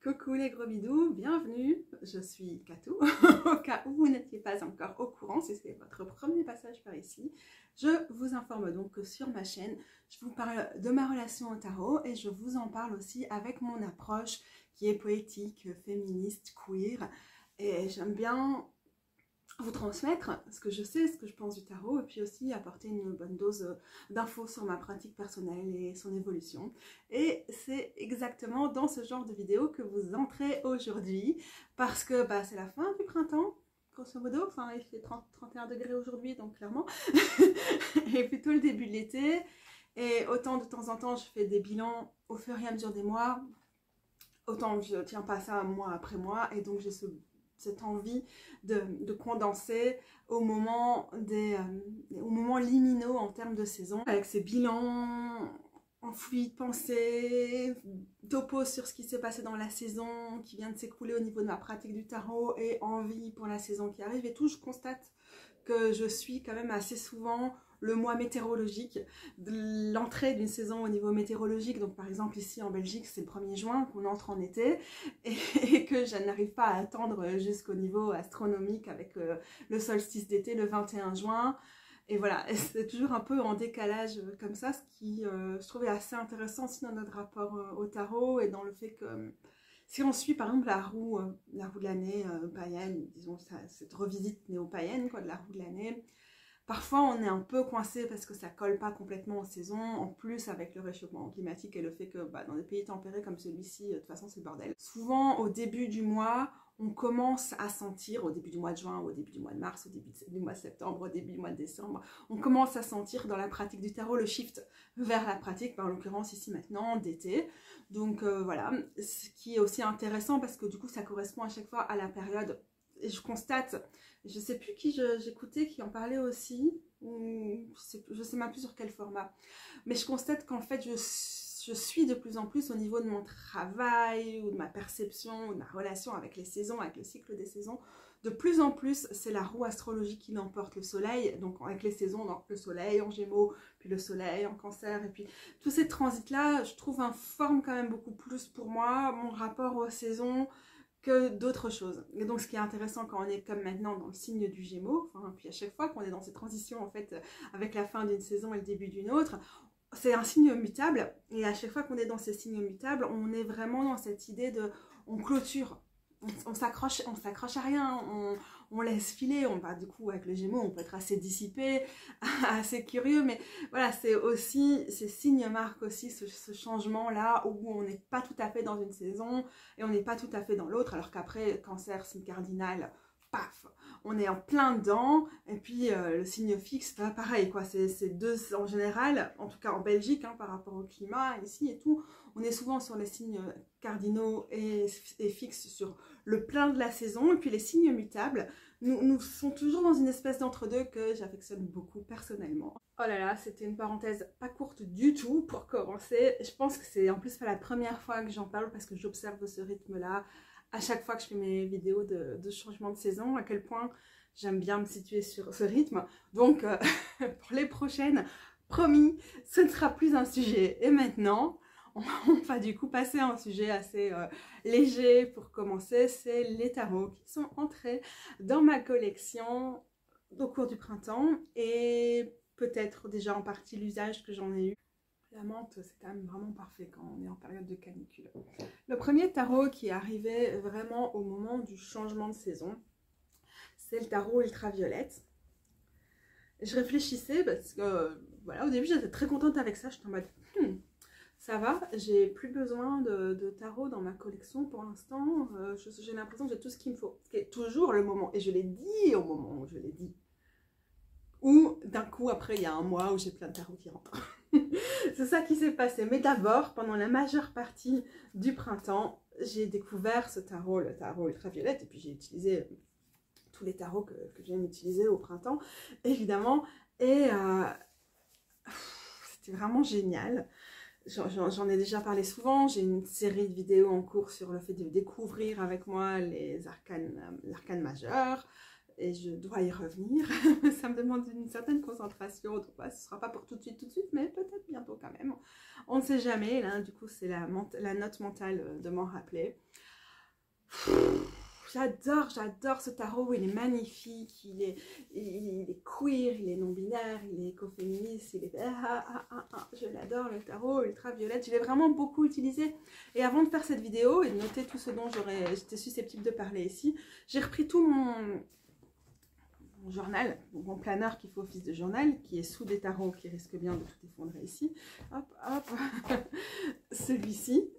Coucou les gros bidous, bienvenue, je suis Katou, au cas où vous n'étiez pas encore au courant, si c'est votre premier passage par ici, je vous informe donc que sur ma chaîne, je vous parle de ma relation au tarot et je vous en parle aussi avec mon approche qui est poétique, féministe, queer, et j'aime bien vous transmettre ce que je sais, ce que je pense du tarot, et puis aussi apporter une bonne dose d'infos sur ma pratique personnelle et son évolution. Et c'est exactement dans ce genre de vidéo que vous entrez aujourd'hui, parce que c'est la fin du printemps, grosso modo, enfin il fait 31 degrés aujourd'hui, donc clairement, et plutôt le début de l'été, et autant de temps en temps je fais des bilans au fur et à mesure des mois, autant je tiens pas ça mois après mois, et donc j'ai cette envie de condenser au moment liminaux en termes de saison, avec ces bilans enfouis de pensée, topo sur ce qui s'est passé dans la saison qui vient de s'écouler au niveau de ma pratique du tarot et envie pour la saison qui arrive. Et tout, je constate que je suis quand même assez souvent le mois météorologique, l'entrée d'une saison au niveau météorologique. Donc par exemple ici en Belgique c'est le 1er juin qu'on entre en été et que je n'arrive pas à attendre jusqu'au niveau astronomique avec le solstice d'été le 21 juin. Et voilà, c'est toujours un peu en décalage comme ça, ce qui je trouvais assez intéressant aussi dans notre rapport au tarot et dans le fait que si on suit par exemple la roue de l'année païenne, disons cette revisite néo-païenne de la roue de l'année, parfois on est un peu coincé parce que ça colle pas complètement aux saisons, en plus avec le réchauffement climatique et le fait que dans des pays tempérés comme celui-ci, de toute façon c'est le bordel. Souvent au début du mois, on commence à sentir, au début du mois de juin, au début du mois de mars, au début du mois de septembre, au début du mois de décembre, on commence à sentir dans la pratique du tarot le shift vers la pratique, en l'occurrence ici maintenant d'été. Donc voilà, ce qui est aussi intéressant parce que du coup ça correspond à chaque fois à la période. Et je constate, je sais plus qui j'écoutais qui en parlait aussi, ou je sais même plus sur quel format, mais je constate qu'en fait je suis de plus en plus au niveau de mon travail ou de ma perception ou de ma relation avec les saisons, avec le cycle des saisons. De plus en plus, c'est la roue astrologique qui l'emporte, le soleil, donc avec les saisons, donc le soleil en Gémeaux, puis le soleil en Cancer, et puis tous ces transits-là, je trouve informent quand même beaucoup plus pour moi mon rapport aux saisons que d'autres choses. Et donc ce qui est intéressant quand on est comme maintenant dans le signe du Gémeaux, puis à chaque fois qu'on est dans ces transitions en fait avec la fin d'une saison et le début d'une autre, c'est un signe mutable, et à chaque fois qu'on est dans ces signes mutables, on est vraiment dans cette idée de on clôture, on s'accroche à rien, on laisse filer. Du coup avec le Gémeaux on peut être assez dissipé, assez curieux, mais voilà, c'est aussi, ces signes marquent aussi ce changement là où on n'est pas tout à fait dans une saison et on n'est pas tout à fait dans l'autre, alors qu'après Cancer, signe cardinal, paf, on est en plein dedans. Et puis le signe fixe, pareil quoi, c'est deux en général, en tout cas en Belgique, par rapport au climat ici et tout, on est souvent sur les signes cardinaux et fixes sur le plein de la saison, et puis les signes mutables nous sont toujours dans une espèce d'entre-deux que j'affectionne beaucoup personnellement. Oh là là, c'était une parenthèse pas courte du tout pour commencer. Je pense que c'est en plus pas la première fois que j'en parle parce que j'observe ce rythme-là à chaque fois que je fais mes vidéos de changement de saison, à quel point j'aime bien me situer sur ce rythme. Donc pour les prochaines, promis, ce ne sera plus un sujet. Et maintenant, on va du coup passer à un sujet assez léger pour commencer, c'est les tarots qui sont entrés dans ma collection au cours du printemps et peut-être déjà en partie l'usage que j'en ai eu. La menthe, c'est quand même vraiment parfait quand on est en période de canicule. Le premier tarot qui est arrivé vraiment au moment du changement de saison, c'est le tarot ultraviolette. Je réfléchissais parce que voilà, au début j'étais très contente avec ça, j'étais en mode ça va, j'ai plus besoin de tarot dans ma collection pour l'instant, j'ai l'impression que j'ai tout ce qu'il me faut, ce qui est toujours le moment, et je l'ai dit au moment où je l'ai dit, ou d'un coup après il y a un mois où j'ai plein de tarots qui rentrent. C'est ça qui s'est passé, mais d'abord pendant la majeure partie du printemps, j'ai découvert ce tarot, le tarot ultraviolette, et puis j'ai utilisé tous les tarots que j'aime utiliser au printemps, évidemment, et c'était vraiment génial. J'en ai déjà parlé souvent, j'ai une série de vidéos en cours sur le fait de découvrir avec moi l'arcane majeur, et je dois y revenir. Ça me demande une certaine concentration, donc ce ne sera pas pour tout de suite, mais peut-être bientôt quand même. On ne sait jamais, là, du coup c'est la note mentale de m'en rappeler. J'adore ce tarot, il est magnifique, il est queer, il est non-binaire, il est écoféministe, il est... je l'adore le tarot ultraviolette, je l'ai vraiment beaucoup utilisé. Et avant de faire cette vidéo et de noter tout ce dont j'étais susceptible de parler ici, j'ai repris tout mon journal, mon planeur qui fait office de journal, qui est sous des tarots qui risquent bien de tout effondrer ici. Hop, hop, celui-ci.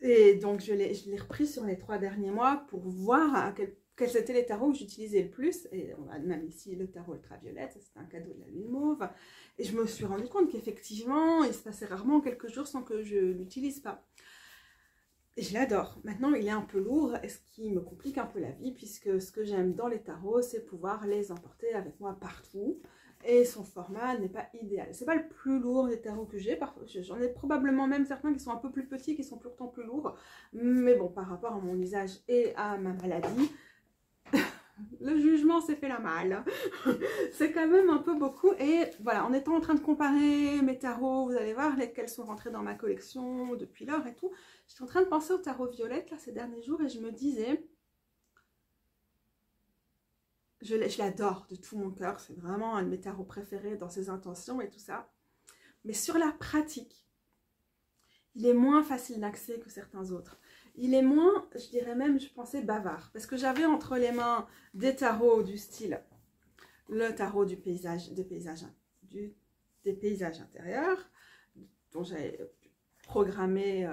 Et donc, je l'ai repris sur les 3 derniers mois pour voir quels étaient les tarots que j'utilisais le plus. Et on a même ici le tarot ultraviolette, c'est un cadeau de la lune mauve. Et je me suis rendu compte qu'effectivement, il se passait rarement quelques jours sans que je l'utilise pas. Et je l'adore. Maintenant, il est un peu lourd, et ce qui me complique un peu la vie, puisque ce que j'aime dans les tarots, c'est pouvoir les emporter avec moi partout. Et son format n'est pas idéal. C'est pas le plus lourd des tarots que j'ai. J'en ai probablement même certains qui sont un peu plus petits, qui sont pourtant plus lourds. Mais bon, par rapport à mon usage et à ma maladie, le jugement s'est fait la malle. C'est quand même un peu beaucoup. Et voilà, en étant en train de comparer mes tarots, vous allez voir lesquels sont rentrés dans ma collection depuis lors et tout. J'étais en train de penser au tarot violette là, ces derniers jours et je me disais... Je l'adore de tout mon cœur, c'est vraiment un de mes tarots préférés dans ses intentions et tout ça. Mais sur la pratique, il est moins facile d'accès que certains autres. Il est moins, je dirais même, je pensais bavard. Parce que j'avais entre les mains des tarots du style, le tarot du paysage, des paysages intérieurs, dont j'avais programmé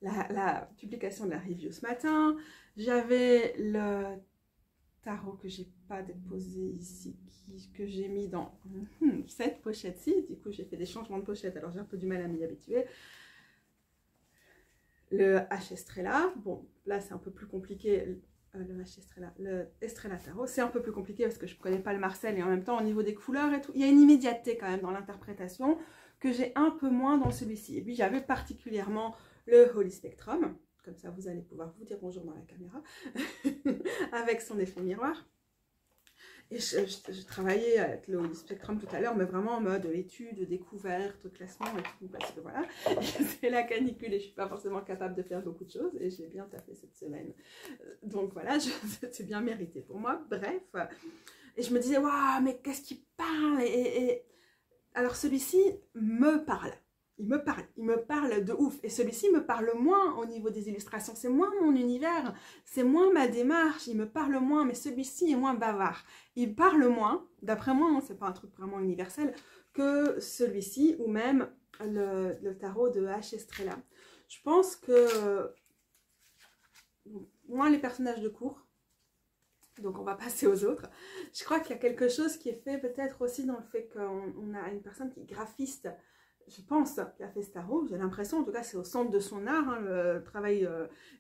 la publication de la review ce matin. J'avais le tarot que j'ai pas déposé ici, que j'ai mis dans cette pochette-ci. Du coup, j'ai fait des changements de pochette, alors j'ai un peu du mal à m'y habituer. Le H Estrella, bon, là c'est un peu plus compliqué. Le H Estrella, le Estrella Tarot, c'est un peu plus compliqué parce que je ne connais pas le Marcel et en même temps, au niveau des couleurs et tout, il y a une immédiateté quand même dans l'interprétation que j'ai un peu moins dans celui-ci. Et puis, j'avais particulièrement le Holy Spectrum. Comme ça, vous allez pouvoir vous dire bonjour dans la caméra, avec son effet miroir. Et je travaillais avec le Holy Spectrum tout à l'heure, mais vraiment en mode étude, découverte, classement et tout, parce que voilà, c'est la canicule et je ne suis pas forcément capable de faire beaucoup de choses, et j'ai bien taffé cette semaine. Donc voilà, c'est bien mérité pour moi, bref. Et je me disais, waouh, mais qu'est-ce qu'il parle Alors celui-ci me parle. Il me parle de ouf. Et celui-ci me parle moins au niveau des illustrations. C'est moins mon univers, c'est moins ma démarche. Il me parle moins, mais celui-ci est moins bavard. Il parle moins, d'après moi, hein, c'est pas un truc vraiment universel, que celui-ci ou même le tarot de H. Estrella. Je pense que moins les personnages de cours. Donc on va passer aux autres. Je crois qu'il y a quelque chose qui est fait peut-être aussi dans le fait qu'on a une personne qui est graphiste. Je pense qu'il a fait ce tarot, j'ai l'impression, en tout cas c'est au centre de son art, hein, le travail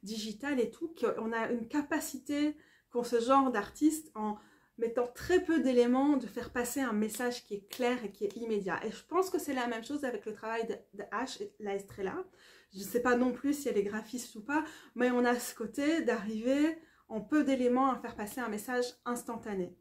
digital et tout, qu'on a une capacité pour ce genre d'artiste, en mettant très peu d'éléments, de faire passer un message qui est clair et qui est immédiat. Et je pense que c'est la même chose avec le travail de H, la Estrella. Je ne sais pas non plus si elle est graphiste ou pas, mais on a ce côté d'arriver en peu d'éléments à faire passer un message instantané.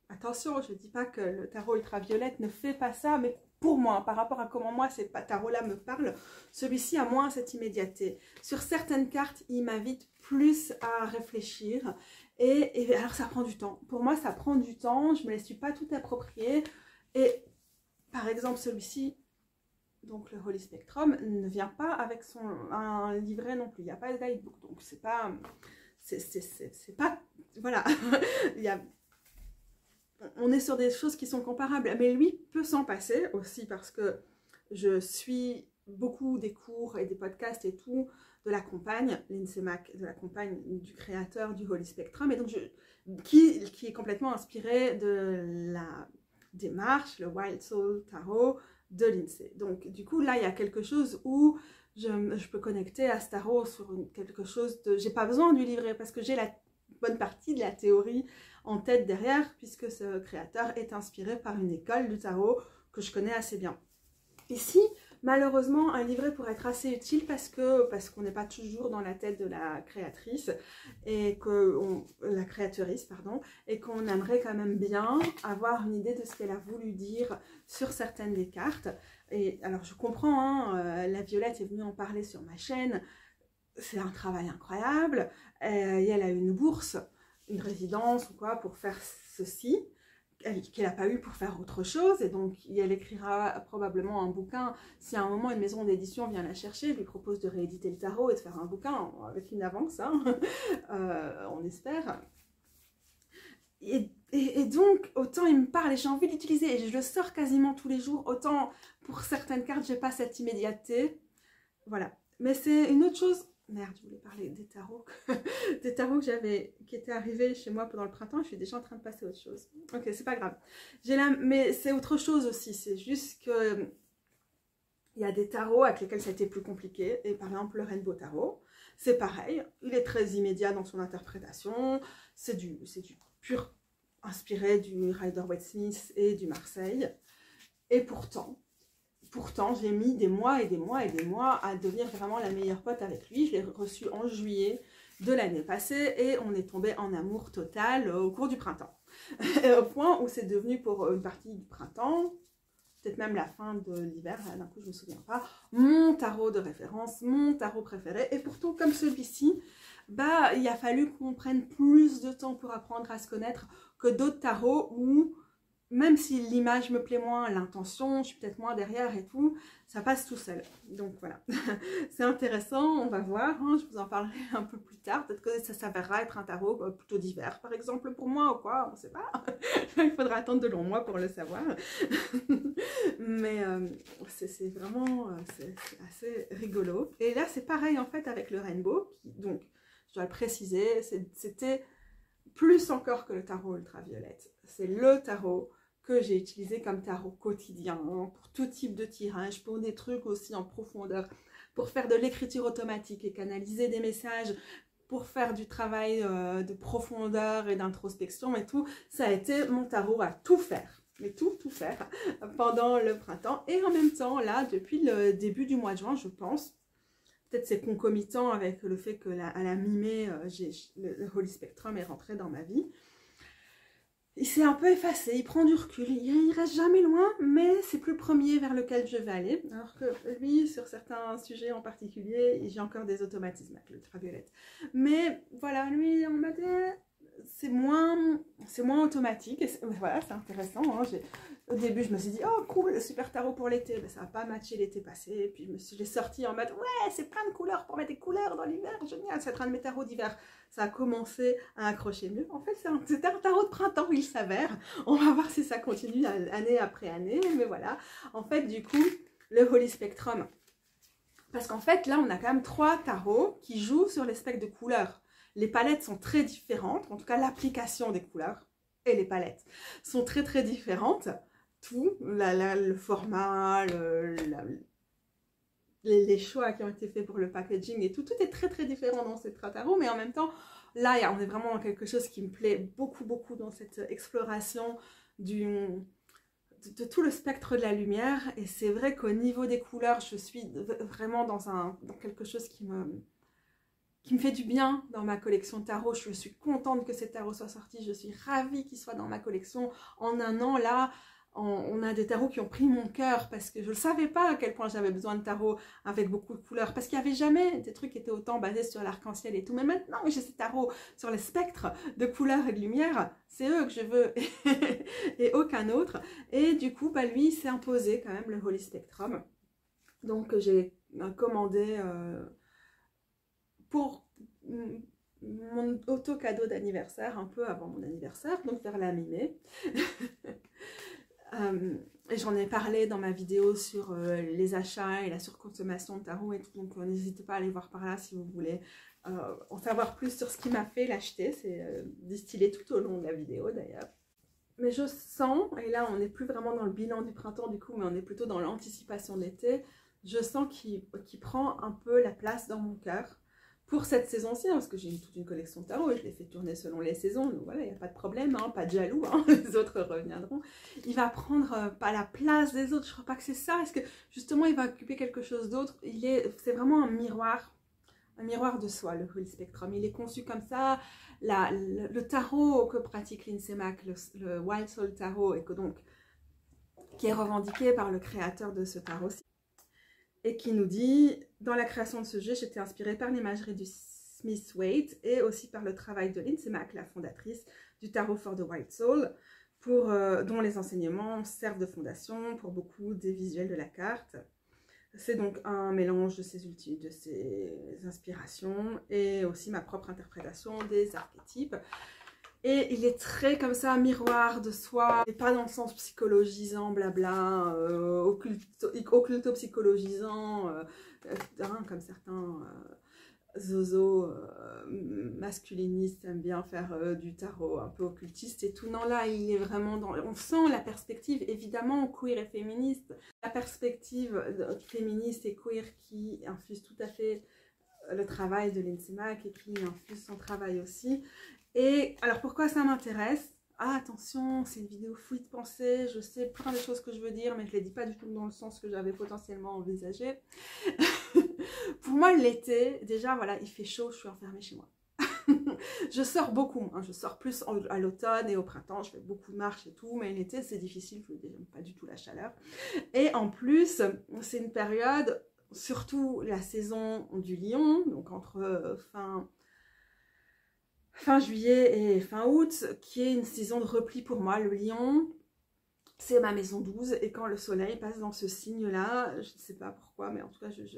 Attention, je ne dis pas que le tarot ultraviolette ne fait pas ça, mais pour moi, par rapport à comment moi ces tarots-là me parlent, celui-ci a moins cette immédiateté. Sur certaines cartes, il m'invite plus à réfléchir et alors ça prend du temps. Pour moi, ça prend du temps, je ne me les suis pas tout appropriées. Et par exemple, celui-ci, donc le Holy Spectrum, ne vient pas avec un livret non plus. Il n'y a pas de guidebook, donc c'est pas... Voilà, on est sur des choses qui sont comparables, mais lui peut s'en passer aussi parce que je suis beaucoup des cours et des podcasts et tout de la compagne, Lindsay Mack, de la compagne du créateur du Holy Spectrum, et donc qui est complètement inspiré de la démarche, le Wild Soul Tarot de Lindsay. Donc du coup là il y a quelque chose où je peux connecter à ce tarot sur quelque chose de... J'ai pas besoin du livret parce que j'ai la bonne partie de la théorie en tête derrière, puisque ce créateur est inspiré par une école du tarot que je connais assez bien. Ici, Malheureusement, un livret pourrait être assez utile parce qu'on n'est pas toujours dans la tête de la créatrice et la créatrice, pardon, et qu'on aimerait quand même bien avoir une idée de ce qu'elle a voulu dire sur certaines des cartes. Et alors je comprends, hein, la Violette est venue en parler sur ma chaîne, c'est un travail incroyable, et elle a eu une bourse, une résidence ou quoi pour faire ceci, qu'elle n'a pas eu pour faire autre chose, et donc elle écrira probablement un bouquin. Si à un moment une maison d'édition vient la chercher, lui propose de rééditer le tarot et de faire un bouquin avec une avance, hein, on espère. Et donc, autant il me parle et j'ai envie d'utiliser, et je le sors quasiment tous les jours, autant pour certaines cartes, j'ai pas cette immédiateté. Voilà. Mais c'est une autre chose. Merde, je voulais parler des tarots. Des tarots qui étaient arrivés chez moi pendant le printemps. Je suis déjà en train de passer à autre chose. Ok, c'est pas grave. Mais c'est autre chose aussi. C'est juste que il y a des tarots avec lesquels ça a été plus compliqué. Et par exemple, le Rainbow Tarot, c'est pareil. Il est très immédiat dans son interprétation. C'est du pur inspiré du Rider-Waite-Smith et du Marseille. Et pourtant, j'ai mis des mois et des mois et des mois à devenir vraiment la meilleure pote avec lui. Je l'ai reçu en juillet de l'année passée et on est tombé en amour total au cours du printemps. Au point où c'est devenu pour une partie du printemps, peut-être même la fin de l'hiver, d'un coup je ne me souviens pas, mon tarot de référence, mon tarot préféré. Et pourtant comme celui-ci, bah, il a fallu qu'on prenne plus de temps pour apprendre à se connaître que d'autres tarots où même si l'image me plaît moins, l'intention, je suis peut-être moins derrière et tout, ça passe tout seul. Donc voilà, c'est intéressant, on va voir, hein, je vous en parlerai un peu plus tard. Peut-être que ça s'avérera être un tarot plutôt d'hiver, par exemple, pour moi ou quoi, on ne sait pas. Il faudra attendre de longs mois pour le savoir. Mais c'est vraiment c'est assez rigolo. Et là, c'est pareil en fait avec le Rainbow, donc je dois le préciser, c'était plus encore que le tarot ultraviolette. C'est le tarot que j'ai utilisé comme tarot quotidien, hein, pour tout type de tirage, pour des trucs aussi en profondeur, pour faire de l'écriture automatique et canaliser des messages, pour faire du travail de profondeur et d'introspection et tout. Ça a été mon tarot à tout faire, mais tout faire pendant le printemps. Et en même temps, là, depuis le début du mois de juin, je pense, peut-être c'est concomitant avec le fait qu'à la mi-mai, le Holy Spectrum est rentré dans ma vie. Il s'est un peu effacé, il prend du recul, il reste jamais loin, mais c'est plus le premier vers lequel je vais aller. Alors que lui, sur certains sujets en particulier, j'ai encore des automatismes avec l'ultraviolette. Mais voilà, lui, on m'a dit, c'est moins automatique. Et voilà, c'est intéressant. Hein. Au début, je me suis dit, oh cool, super tarot pour l'été. Mais ça n'a pas matché l'été passé. Et puis, je l'ai sorti en mode, ouais, c'est plein de couleurs pour mettre des couleurs dans l'hiver. Génial, c'est un de mes tarots d'hiver. Ça a commencé à accrocher mieux. En fait, c'était un tarot de printemps, il s'avère. On va voir si ça continue année après année. Mais voilà. En fait, du coup, le Holy Spectrum. Parce qu'en fait, là, on a quand même 3 tarots qui jouent sur les spectres de couleurs. Les palettes sont très différentes. En tout cas, l'application des couleurs et les palettes sont très, très différentes. Tout, le format, les choix qui ont été faits pour le packaging et tout est très très différent dans ces 3 tarots, mais en même temps, là, on est vraiment dans quelque chose qui me plaît beaucoup dans cette exploration de tout le spectre de la lumière. Et c'est vrai qu'au niveau des couleurs, je suis vraiment dans quelque chose qui me fait du bien dans ma collection de tarots. Je suis contente que ces tarots soient sortis, je suis ravie qu'ils soient dans ma collection. En un an, là, on a des tarots qui ont pris mon cœur parce que je ne savais pas à quel point j'avais besoin de tarots avec beaucoup de couleurs, parce qu'il n'y avait jamais des trucs qui étaient autant basés sur l'arc-en-ciel et tout. Mais maintenant que j'ai ces tarots sur les spectres de couleurs et de lumière, c'est eux que je veux et aucun autre. Et du coup, bah, lui, s'est imposé quand même le Holy Spectrum. Donc j'ai commandé pour mon auto-cadeau d'anniversaire, un peu avant mon anniversaire, donc vers la mi-mai. Et j'en ai parlé dans ma vidéo sur les achats et la surconsommation de tarot et tout, donc n'hésitez pas à aller voir par là si vous voulez en savoir plus sur ce qui m'a fait l'acheter. C'est distillé tout au long de la vidéo d'ailleurs. Mais je sens, et là on n'est plus vraiment dans le bilan du printemps du coup, mais on est plutôt dans l'anticipation d'été, je sens qu'il prend un peu la place dans mon cœur. pour cette saison-ci, parce que j'ai toute une collection de tarot et je les fais tourner selon les saisons, donc voilà, il n'y a pas de problème, hein, pas de jaloux, hein, les autres reviendront. Il va prendre pas la place des autres, je crois pas que c'est ça, est-ce que justement il va occuper quelque chose d'autre? C'est vraiment un miroir de soi, le Wheel Spectrum. Il est conçu comme ça. Le tarot que pratique Lindsay Mack, le Wild Soul Tarot, et qui est revendiqué par le créateur de ce tarot-ci, et qui nous dit, dans la création de ce jeu, j'étais inspirée par l'imagerie du Smith Waite et aussi par le travail de Lindsay Mack, la fondatrice du Tarot for the Wild Soul, dont les enseignements servent de fondation pour beaucoup des visuels de la carte. C'est donc un mélange de ses inspirations et aussi ma propre interprétation des archétypes. Et il est très comme ça, miroir de soi, et pas dans le sens psychologisant, blabla, occulto-psychologisant, comme certains zozo masculinistes aiment bien faire du tarot un peu occultiste et tout. Non, là, il est vraiment dans... On sent la perspective, évidemment, queer et féministe, la perspective féministe et queer qui infuse tout à fait le travail de Lindsay Mack et qui infuse son travail aussi. Et alors pourquoi ça m'intéresse? Ah attention, c'est une vidéo fouille de pensée, je sais plein de choses que je veux dire, mais je ne les dis pas du tout dans le sens que j'avais potentiellement envisagé. Pour moi, l'été, déjà, voilà, il fait chaud, je suis enfermée chez moi. Je sors beaucoup, hein, je sors plus à l'automne et au printemps, je fais beaucoup de marches et tout, mais l'été, c'est difficile, je n'aime pas du tout la chaleur. Et en plus, c'est une période, surtout la saison du lion, donc entre fin juillet et fin août, qui est une saison de repli pour moi. Le lion, c'est ma maison 12, et quand le soleil passe dans ce signe-là, je ne sais pas pourquoi, mais en tout cas, si je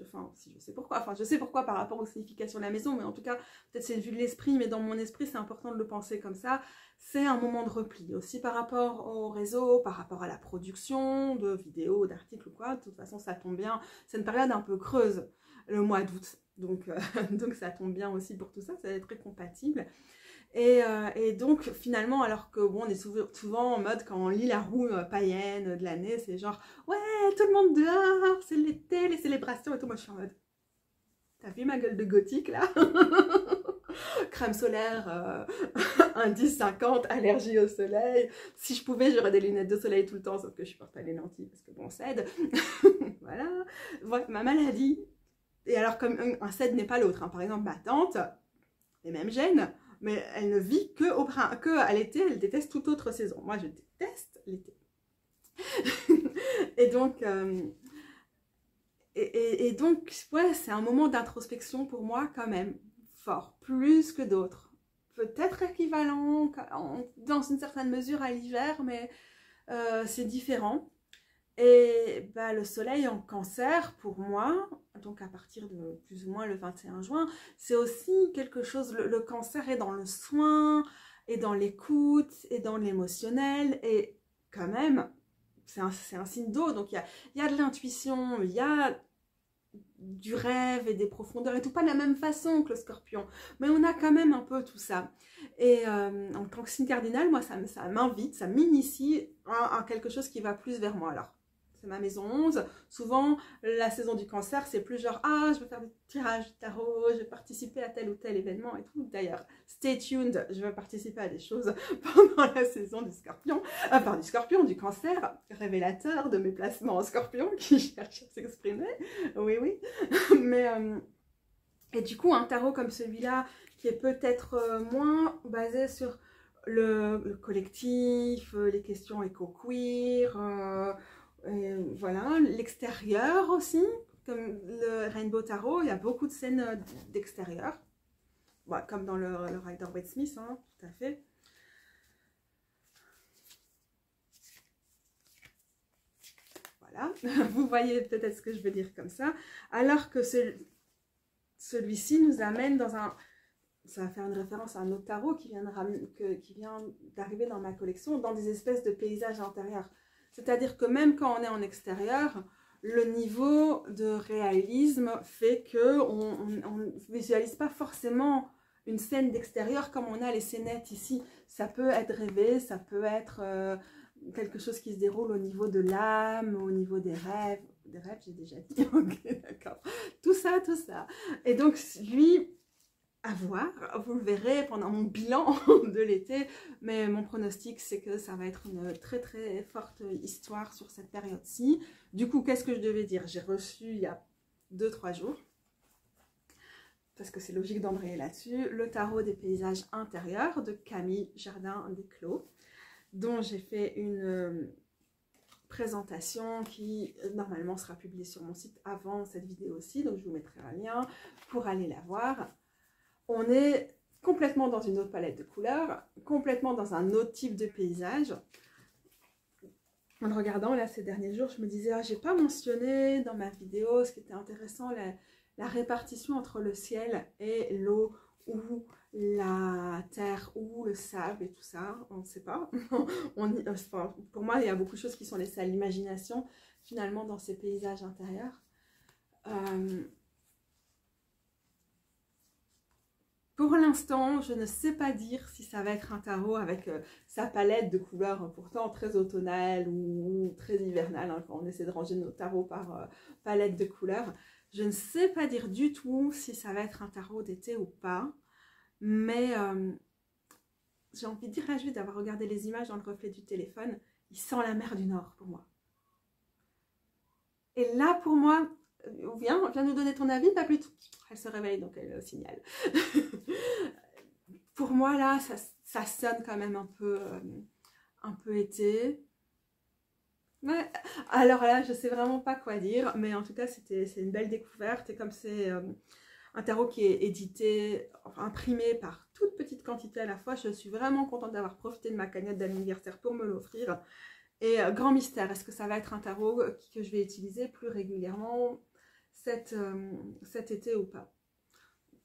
sais pourquoi, je sais pourquoi par rapport aux significations de la maison, mais en tout cas, peut-être c'est vu de l'esprit, mais dans mon esprit, c'est important de le penser comme ça. C'est un moment de repli, aussi par rapport au réseau, par rapport à la production de vidéos, d'articles ou quoi. De toute façon, ça tombe bien, c'est une période un peu creuse, le mois d'août. Donc ça tombe bien aussi pour tout ça, ça va être très compatible. Et donc finalement, alors que bon, on est souvent en mode, quand on lit la roue païenne de l'année, c'est genre ouais, tout le monde dehors, c'est l'été, les célébrations et tout. Moi je suis en mode, t'as vu ma gueule de gothique là? Crème solaire, indice 50, allergie au soleil. Si je pouvais, j'aurais des lunettes de soleil tout le temps, sauf que je porte pas les lentilles parce que bon, cède. Voilà, ma maladie. Et alors, comme un cède n'est pas l'autre, hein. Par exemple, ma tante, les mêmes gènes, mais elle ne vit que à l'été, elle déteste toute autre saison. Moi, je déteste l'été. Et donc, ouais, c'est un moment d'introspection pour moi quand même fort, plus que d'autres. Peut-être équivalent dans une certaine mesure à l'hiver, mais c'est différent. Et bah, le soleil en cancer, pour moi, donc à partir de plus ou moins le 21 juin, c'est aussi quelque chose, le cancer est dans le soin, et dans l'écoute, et dans l'émotionnel, et quand même, c'est un signe d'eau, donc il y a de l'intuition, il y a du rêve et des profondeurs, et tout, pas de la même façon que le scorpion, mais on a quand même un peu tout ça. Et en tant que signe cardinal, moi, ça m'invite, ça m'initie à quelque chose qui va plus vers moi. Alors, c'est ma maison 11. Souvent, la saison du cancer, c'est plus genre, ah, je veux faire des tirages de tarot, je vais participer à tel ou tel événement et tout. D'ailleurs, stay tuned, je vais participer à des choses pendant la saison du scorpion. Du cancer, révélateur de mes placements en scorpion qui cherchent à s'exprimer. Oui, oui. Mais, et du coup, un tarot comme celui-là, qui est peut-être moins basé sur le collectif, les questions éco-queer, voilà, l'extérieur aussi, comme le Rainbow Tarot, il y a beaucoup de scènes d'extérieur, voilà, comme dans le Rider-Waite Smith, hein, tout à fait. Voilà, vous voyez peut-être ce que je veux dire comme ça, alors que celui-ci nous amène dans un... Ça va faire une référence à un autre tarot qui vient d'arriver dans ma collection, dans des espèces de paysages intérieurs. C'est-à-dire que même quand on est en extérieur, le niveau de réalisme fait qu'on ne visualise pas forcément une scène d'extérieur comme on a les scénettes ici. Ça peut être rêvé, ça peut être quelque chose qui se déroule au niveau de l'âme, au niveau des rêves. Des rêves, j'ai déjà dit, ok, d'accord. Tout ça, tout ça. Et donc, lui, à voir, vous le verrez pendant mon bilan de l'été, mais mon pronostic c'est que ça va être une très très forte histoire sur cette période-ci. Du coup, qu'est-ce que je devais dire? J'ai reçu il y a 2-3 jours, parce que c'est logique d'embrayer là-dessus, le tarot des paysages intérieurs de Camille Jardin-Desclos, dont j'ai fait une présentation qui normalement sera publiée sur mon site avant cette vidéo-ci, donc je vous mettrai un lien pour aller la voir. On est complètement dans une autre palette de couleurs, complètement dans un autre type de paysage. En le regardant là ces derniers jours, je me disais, ah, j'ai pas mentionné dans ma vidéo ce qui était intéressant, la répartition entre le ciel et l'eau, ou la terre, ou le sable et tout ça, on ne sait pas. Enfin, pour moi, il y a beaucoup de choses qui sont laissées à l'imagination finalement dans ces paysages intérieurs. Pour l'instant, je ne sais pas dire si ça va être un tarot avec sa palette de couleurs pourtant très automnale ou très hivernale, hein, quand on essaie de ranger nos tarots par palette de couleurs. Je ne sais pas dire du tout si ça va être un tarot d'été ou pas, mais j'ai envie de dire à juste d'avoir regardé les images dans le reflet du téléphone, il sent la mer du Nord pour moi. Et là, pour moi, viens nous donner ton avis, pas plus tôt. Elle se réveille, donc elle signale. Pour moi, là, ça sonne quand même un peu été. Ouais. Alors là, je sais vraiment pas quoi dire, mais en tout cas, c'est une belle découverte. Et comme c'est un tarot qui est édité, enfin, imprimé par toute petite quantité à la fois, je suis vraiment contente d'avoir profité de ma cagnotte d'anniversaire pour me l'offrir. Et grand mystère, est-ce que ça va être un tarot que je vais utiliser plus régulièrement cet été ou pas?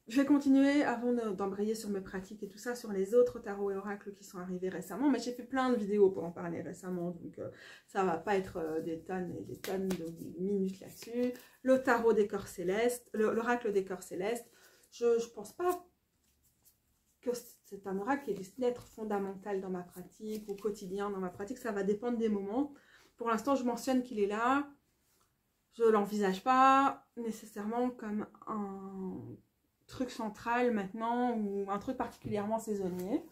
Je vais continuer avant d'embrayer sur mes pratiques et tout ça, sur les autres tarots et oracles qui sont arrivés récemment, mais j'ai fait plein de vidéos pour en parler récemment, donc ça va pas être des tonnes et des tonnes de minutes là-dessus. Le tarot des corps célestes, l'oracle des corps célestes, je pense pas que c'est un oracle qui est destiné à être fondamental dans ma pratique, au quotidien dans ma pratique, ça va dépendre des moments. Pour l'instant, je mentionne qu'il est là, je l'envisage pas nécessairement comme un truc central maintenant ou un truc particulièrement saisonnier.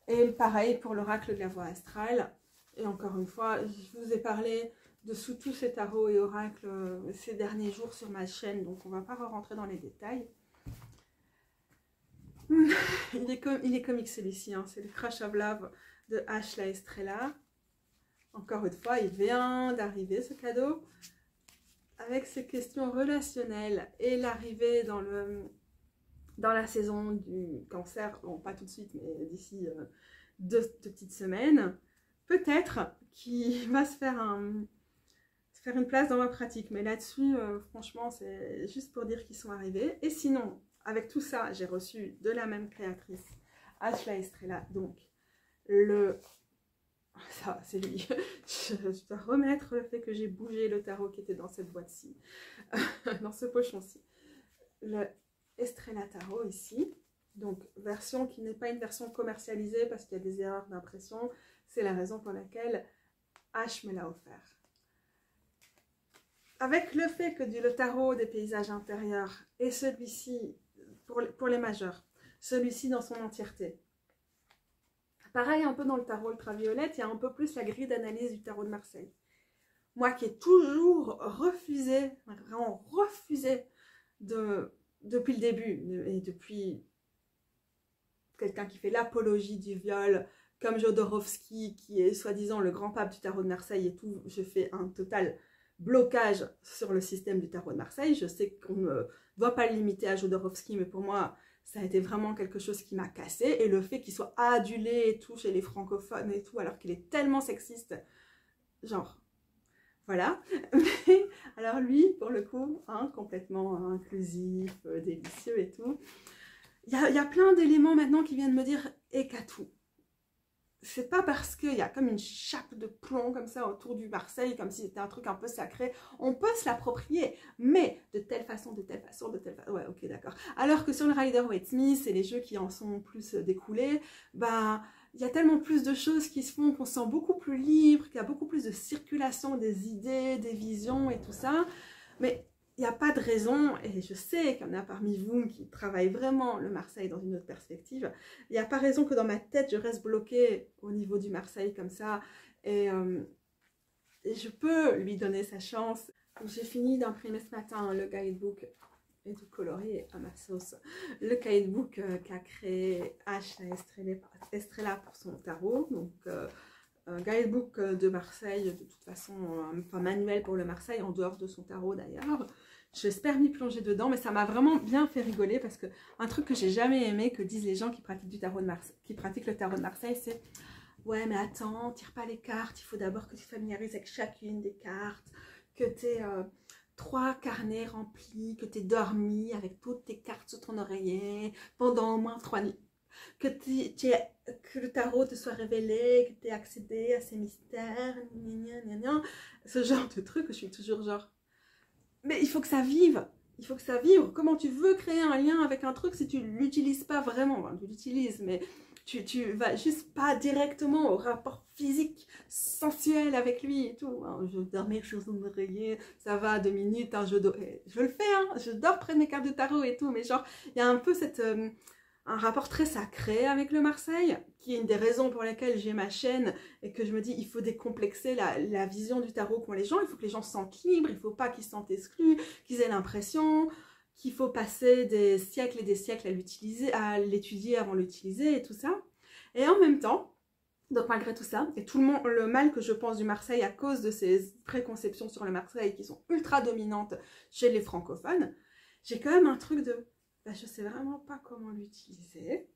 Et pareil pour l'oracle de la voie astrale. Et encore une fois, je vous ai parlé de tous ces tarots et oracles ces derniers jours sur ma chaîne, donc on va pas rentrer dans les détails. Il est comique celui-ci, hein. C'est le Crush of Love de Ashley Estrella. Encore une fois, il vient d'arriver ce cadeau. Avec ces questions relationnelles et l'arrivée dans la saison du cancer, bon pas tout de suite, mais d'ici deux petites semaines, peut-être qu'il va se faire une place dans ma pratique. Mais là-dessus, franchement, c'est juste pour dire qu'ils sont arrivés. Et sinon, avec tout ça, j'ai reçu de la même créatrice, Ashley Estrella, donc ça, c'est lui. Je dois remettre le fait que j'ai bougé le tarot qui était dans cette boîte-ci, dans ce pochon-ci. Le Estrella Tarot ici, donc version qui n'est pas une version commercialisée parce qu'il y a des erreurs d'impression. C'est la raison pour laquelle Ash me l'a offert. Avec le fait que le tarot des paysages intérieurs et celui-ci, pour les majeurs, celui-ci dans son entièreté, pareil, un peu dans le tarot ultraviolette, il y a un peu plus la grille d'analyse du tarot de Marseille. Moi qui ai toujours refusé, vraiment refusé, depuis le début, et depuis quelqu'un qui fait l'apologie du viol, comme Jodorowsky, qui est soi-disant le grand pape du tarot de Marseille et tout, je fais un total blocage sur le système du tarot de Marseille. Je sais qu'on ne doit pas le limiter à Jodorowsky, mais pour moi, ça a été vraiment quelque chose qui m'a cassé. Et le fait qu'il soit adulé et tout chez les francophones et tout, alors qu'il est tellement sexiste, genre, voilà. Mais alors lui, pour le coup, hein, complètement inclusif, délicieux et tout. Il y a plein d'éléments maintenant qui viennent me dire « et qu'à tout ». C'est pas parce qu'il y a comme une chape de plomb comme ça autour du Marseille, comme si c'était un truc un peu sacré. On peut se l'approprier, mais de telle façon, de telle façon, de telle façon. Ouais, ok, d'accord. Alors que sur le Rider-Waite-Smith et les jeux qui en sont plus découlés, bah, il y a tellement plus de choses qui se font qu'on se sent beaucoup plus libre, qu'il y a beaucoup plus de circulation des idées, des visions et tout ça. Mais il n'y a pas de raison, et je sais qu'il y en a parmi vous qui travaillent vraiment le Marseille dans une autre perspective, il n'y a pas raison que dans ma tête je reste bloquée au niveau du Marseille comme ça, et je peux lui donner sa chance. J'ai fini d'imprimer ce matin le guidebook et de colorier à ma sauce le guidebook qu'a créé H Estrella pour son tarot, donc un guidebook de Marseille, de toute façon, enfin manuel pour le Marseille, en dehors de son tarot d'ailleurs. J'espère m'y plonger dedans, mais ça m'a vraiment bien fait rigoler parce que un truc que j'ai jamais aimé que disent les gens qui pratiquent du tarot de Marseille, qui pratiquent le tarot de Marseille, c'est ouais mais attends, tire pas les cartes, il faut d'abord que tu te familiarises avec chacune des cartes, que tu aies 3 carnets remplis, que tu aies dormi avec toutes tes cartes sur ton oreiller pendant au moins 3 nuits. Que le tarot te soit révélé, que tu aies accédé à ces mystères, ce genre de truc, je suis toujours genre, mais il faut que ça vive, il faut que ça vive. Comment tu veux créer un lien avec un truc si tu l'utilises pas vraiment, enfin, tu l'utilises, mais tu vas juste pas directement au rapport physique, sensuel avec lui et tout. Hein, je dormir sur son oreiller, ça va 2 minutes, hein, je le fais, hein, je dors près de mes cartes de tarot et tout, mais genre, il y a un peu cette... un rapport très sacré avec le Marseille, qui est une des raisons pour lesquelles j'ai ma chaîne et que je me dis il faut décomplexer la vision du tarot qu'ont les gens, il faut que les gens se sentent libres, il ne faut pas qu'ils se sentent exclus, qu'ils aient l'impression qu'il faut passer des siècles et des siècles à l'étudier avant de l'utiliser et tout ça. Et en même temps, donc malgré tout ça, et tout le mal que je pense du Marseille à cause de ces préconceptions sur le Marseille qui sont ultra dominantes chez les francophones, j'ai quand même un truc de... Ben, je sais vraiment pas comment l'utiliser.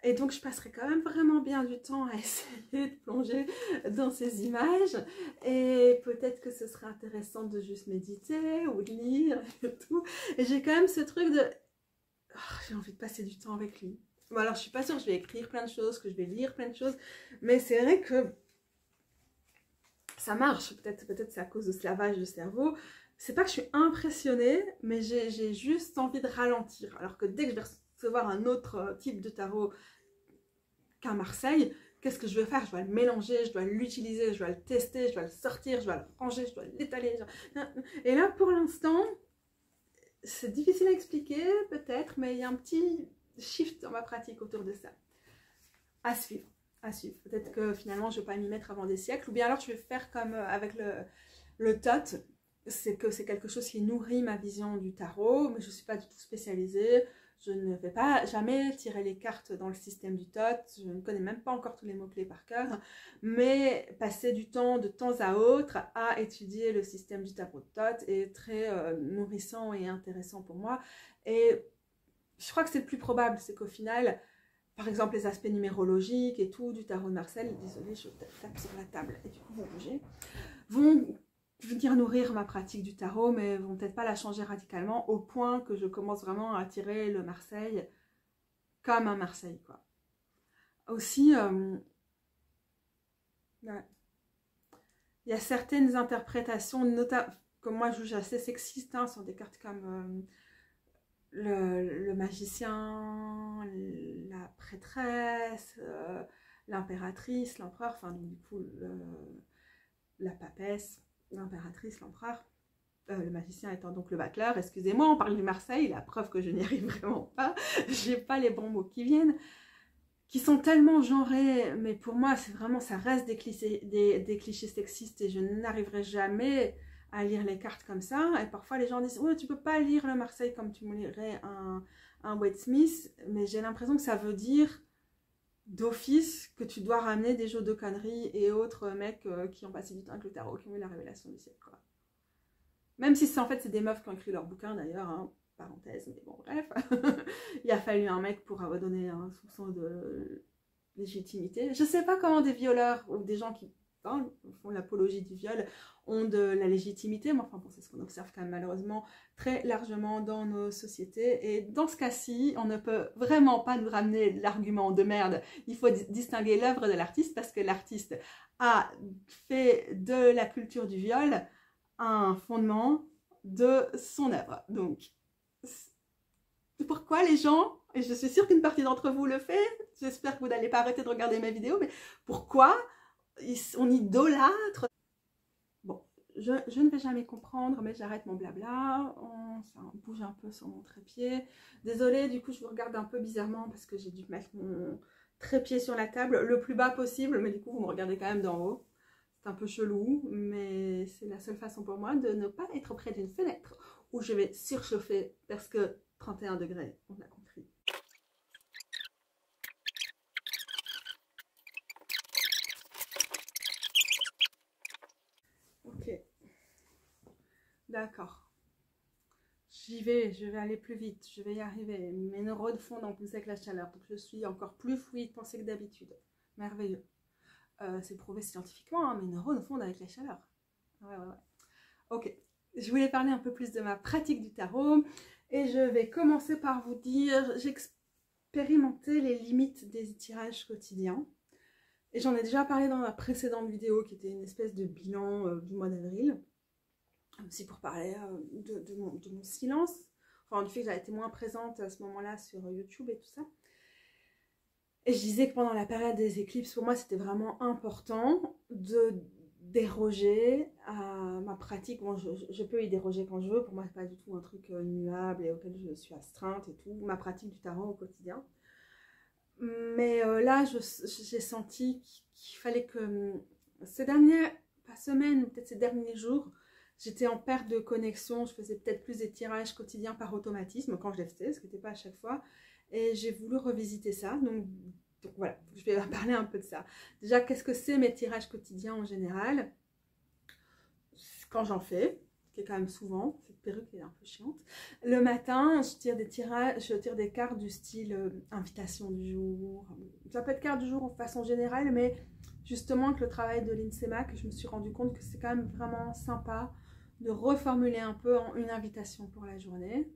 Et donc, je passerai quand même vraiment bien du temps à essayer de plonger dans ces images. Et peut-être que ce serait intéressant de juste méditer ou de lire et tout. Et j'ai quand même ce truc de... Oh, j'ai envie de passer du temps avec lui. Bon, alors, je suis pas sûre que je vais écrire plein de choses, que je vais lire plein de choses. Mais c'est vrai que ça marche. Peut-être c'est à cause de ce lavage de cerveau. C'est pas que je suis impressionnée, mais j'ai juste envie de ralentir. Alors que dès que je vais recevoir un autre type de tarot qu'un Marseille, qu'est-ce que je vais faire? Je dois le mélanger, je dois l'utiliser, je dois le tester, je dois le sortir, je dois le ranger, je dois l'étaler. Et là, pour l'instant, c'est difficile à expliquer, peut-être, mais il y a un petit shift dans ma pratique autour de ça. À suivre, à suivre. Peut-être que finalement, je ne vais pas m'y mettre avant des siècles, ou bien alors je vais faire comme avec le tot. C'est que c'est quelque chose qui nourrit ma vision du tarot, mais je ne suis pas du tout spécialisée. Je ne vais pas jamais tirer les cartes dans le système du tot. Je ne connais même pas encore tous les mots-clés par cœur. Mais passer du temps de temps à autre à étudier le système du tarot de tot est très nourrissant et intéressant pour moi. Et je crois que c'est le plus probable, c'est qu'au final, par exemple les aspects numérologiques et tout du tarot de Marseille, désolée, je tape sur la table et du coup vous bougez, vont venir nourrir ma pratique du tarot, mais vont peut-être pas la changer radicalement au point que je commence vraiment à tirer le Marseille comme un Marseille, quoi. Aussi, ouais. Il y a certaines interprétations, notamment, comme moi je juge assez sexistes, hein, sur des cartes comme le magicien, la prêtresse, l'impératrice, l'empereur, enfin donc, du coup la papesse, l'impératrice, l'empereur, le magicien étant donc le battleur. Excusez-moi, on parle du Marseille, la preuve que je n'y arrive vraiment pas, j'ai pas les bons mots qui viennent, qui sont tellement genrés, mais pour moi c'est vraiment, ça reste des clichés sexistes et je n'arriverai jamais à lire les cartes comme ça. Et parfois les gens disent ouais, tu peux pas lire le Marseille comme tu me lirais un Wade Smith, mais j'ai l'impression que ça veut dire d'office que tu dois ramener des jeux de conneries et autres mecs qui ont passé du temps avec le tarot, qui ont eu la révélation du siècle, quoi. Même si en fait c'est des meufs qui ont écrit leur bouquin d'ailleurs, hein, parenthèse, mais bon bref. Il a fallu un mec pour donner un soupçon de légitimité. Je sais pas comment des violeurs ou des gens qui font l'apologie du viol ont de la légitimité, mais enfin bon, c'est ce qu'on observe quand même malheureusement très largement dans nos sociétés. Et dans ce cas-ci, on ne peut vraiment pas nous ramener l'argument de merde. Il faut distinguer l'œuvre de l'artiste, parce que l'artiste a fait de la culture du viol un fondement de son œuvre. Donc, pourquoi les gens, et je suis sûre qu'une partie d'entre vous le fait, j'espère que vous n'allez pas arrêter de regarder mes vidéos, mais pourquoi on idolâtre? Bon, je ne vais jamais comprendre, mais j'arrête mon blabla. Ça bouge un peu sur mon trépied. Désolée, du coup, je vous regarde un peu bizarrement parce que j'ai dû mettre mon trépied sur la table le plus bas possible, mais du coup, vous me regardez quand même d'en haut. C'est un peu chelou, mais c'est la seule façon pour moi de ne pas être près d'une fenêtre où je vais surchauffer parce que 31 degrés, on a compris. Ok, d'accord. J'y vais, je vais aller plus vite, je vais y arriver. Mes neurones fondent en plus avec la chaleur, donc je suis encore plus fluide pensée que d'habitude. Merveilleux. C'est prouvé scientifiquement, hein, mes neurones fondent avec la chaleur. Ouais. Ok, je voulais parler un peu plus de ma pratique du tarot et je vais commencer par vous dire, j'ai expérimenté les limites des tirages quotidiens. Et j'en ai déjà parlé dans ma précédente vidéo qui était une espèce de bilan du mois d'avril. Aussi pour parler de mon silence, enfin du fait que j'avais été moins présente à ce moment-là sur YouTube et tout ça. Et je disais que pendant la période des éclipses, pour moi c'était vraiment important de déroger à ma pratique. Bon, je peux y déroger quand je veux, pour moi c'est pas du tout un truc immuable et auquel je suis astreinte et tout, ma pratique du tarot au quotidien. Mais là j'ai senti qu'il fallait que ces dernières semaines, peut-être ces derniers jours, j'étais en perte de connexion, je faisais peut-être plus des tirages quotidiens par automatisme quand je les faisais, ce qui n'était pas à chaque fois. Et j'ai voulu revisiter ça, donc voilà, je vais parler un peu de ça. Déjà, qu'est-ce que c'est mes tirages quotidiens en général? Quand j'en fais, qui est quand même souvent, cette perruque est un peu chiante. Le matin, je tire des tirages, je tire des cartes du style invitation du jour. Ça peut être carte du jour en façon générale, mais justement avec le travail de l'INSEMAC, je me suis rendu compte que c'est quand même vraiment sympa de reformuler un peu en une invitation pour la journée.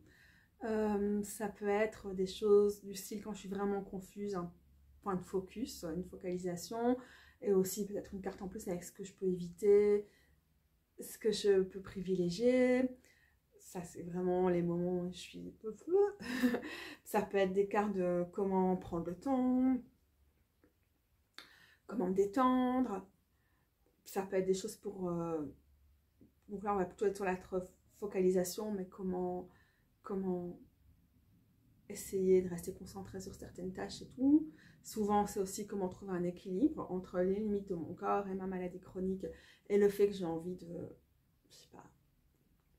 Ça peut être des choses du style quand je suis vraiment confuse, un point de focus, une focalisation, et aussi peut-être une carte en plus avec ce que je peux éviter, ce que je peux privilégier. Ça c'est vraiment les moments où je suis ça peut être des cartes de comment prendre le temps, comment me détendre. Ça peut être des choses pour donc là on va plutôt être sur la focalisation, mais comment essayer de rester concentré sur certaines tâches et tout. Souvent, c'est aussi comment trouver un équilibre entre les limites de mon corps et ma maladie chronique et le fait que j'ai envie de, je sais pas,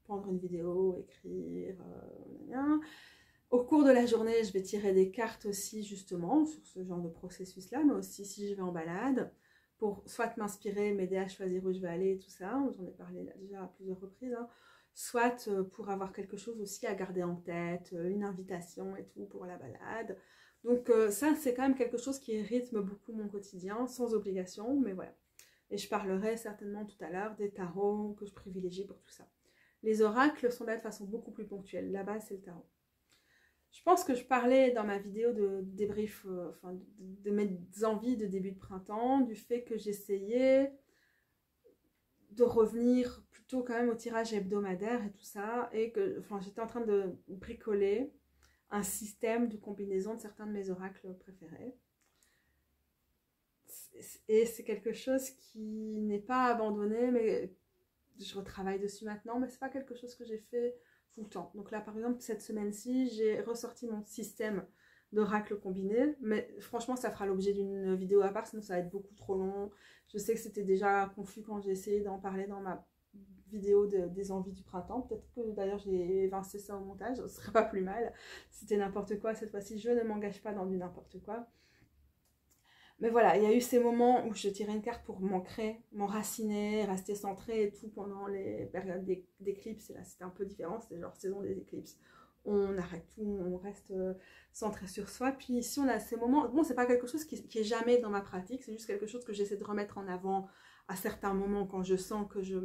prendre une vidéo, écrire, Au cours de la journée, je vais tirer des cartes aussi justement sur ce genre de processus-là, mais aussi si je vais en balade, pour soit m'inspirer, m'aider à choisir où je vais aller, tout ça, j'en ai parlé là déjà à plusieurs reprises, hein. Soit pour avoir quelque chose aussi à garder en tête, une invitation et tout pour la balade. Donc ça, c'est quand même quelque chose qui rythme beaucoup mon quotidien, sans obligation, mais voilà. Et je parlerai certainement tout à l'heure des tarots que je privilégie pour tout ça. Les oracles sont là de façon beaucoup plus ponctuelle. La base, c'est le tarot. Je pense que je parlais dans ma vidéo de débrief, de mes envies de début de printemps, du fait que j'essayais de revenir plutôt quand même au tirage hebdomadaire et tout ça, et que j'étais en train de bricoler un système de combinaison de certains de mes oracles préférés. Et c'est quelque chose qui n'est pas abandonné, mais je retravaille dessus maintenant, mais c'est pas quelque chose que j'ai fait tout le temps. Donc là, par exemple, cette semaine-ci, j'ai ressorti mon système d'oracle combiné, mais franchement, ça fera l'objet d'une vidéo à part, sinon ça va être beaucoup trop long. Je sais que c'était déjà confus quand j'ai essayé d'en parler dans ma vidéo des envies du printemps. Peut-être que d'ailleurs j'ai évincé ça au montage, ce serait pas plus mal. C'était n'importe quoi cette fois-ci, je ne m'engage pas dans du n'importe quoi. Mais voilà, il y a eu ces moments où je tirais une carte pour m'ancrer, m'enraciner, rester centrée et tout pendant les périodes d'éclipses. Et là, c'était un peu différent, c'était genre saison des éclipses. On arrête tout, on reste centré sur soi. Puis ici, on a ces moments... Bon, c'est pas quelque chose qui est jamais dans ma pratique, c'est juste quelque chose que j'essaie de remettre en avant à certains moments quand je sens que je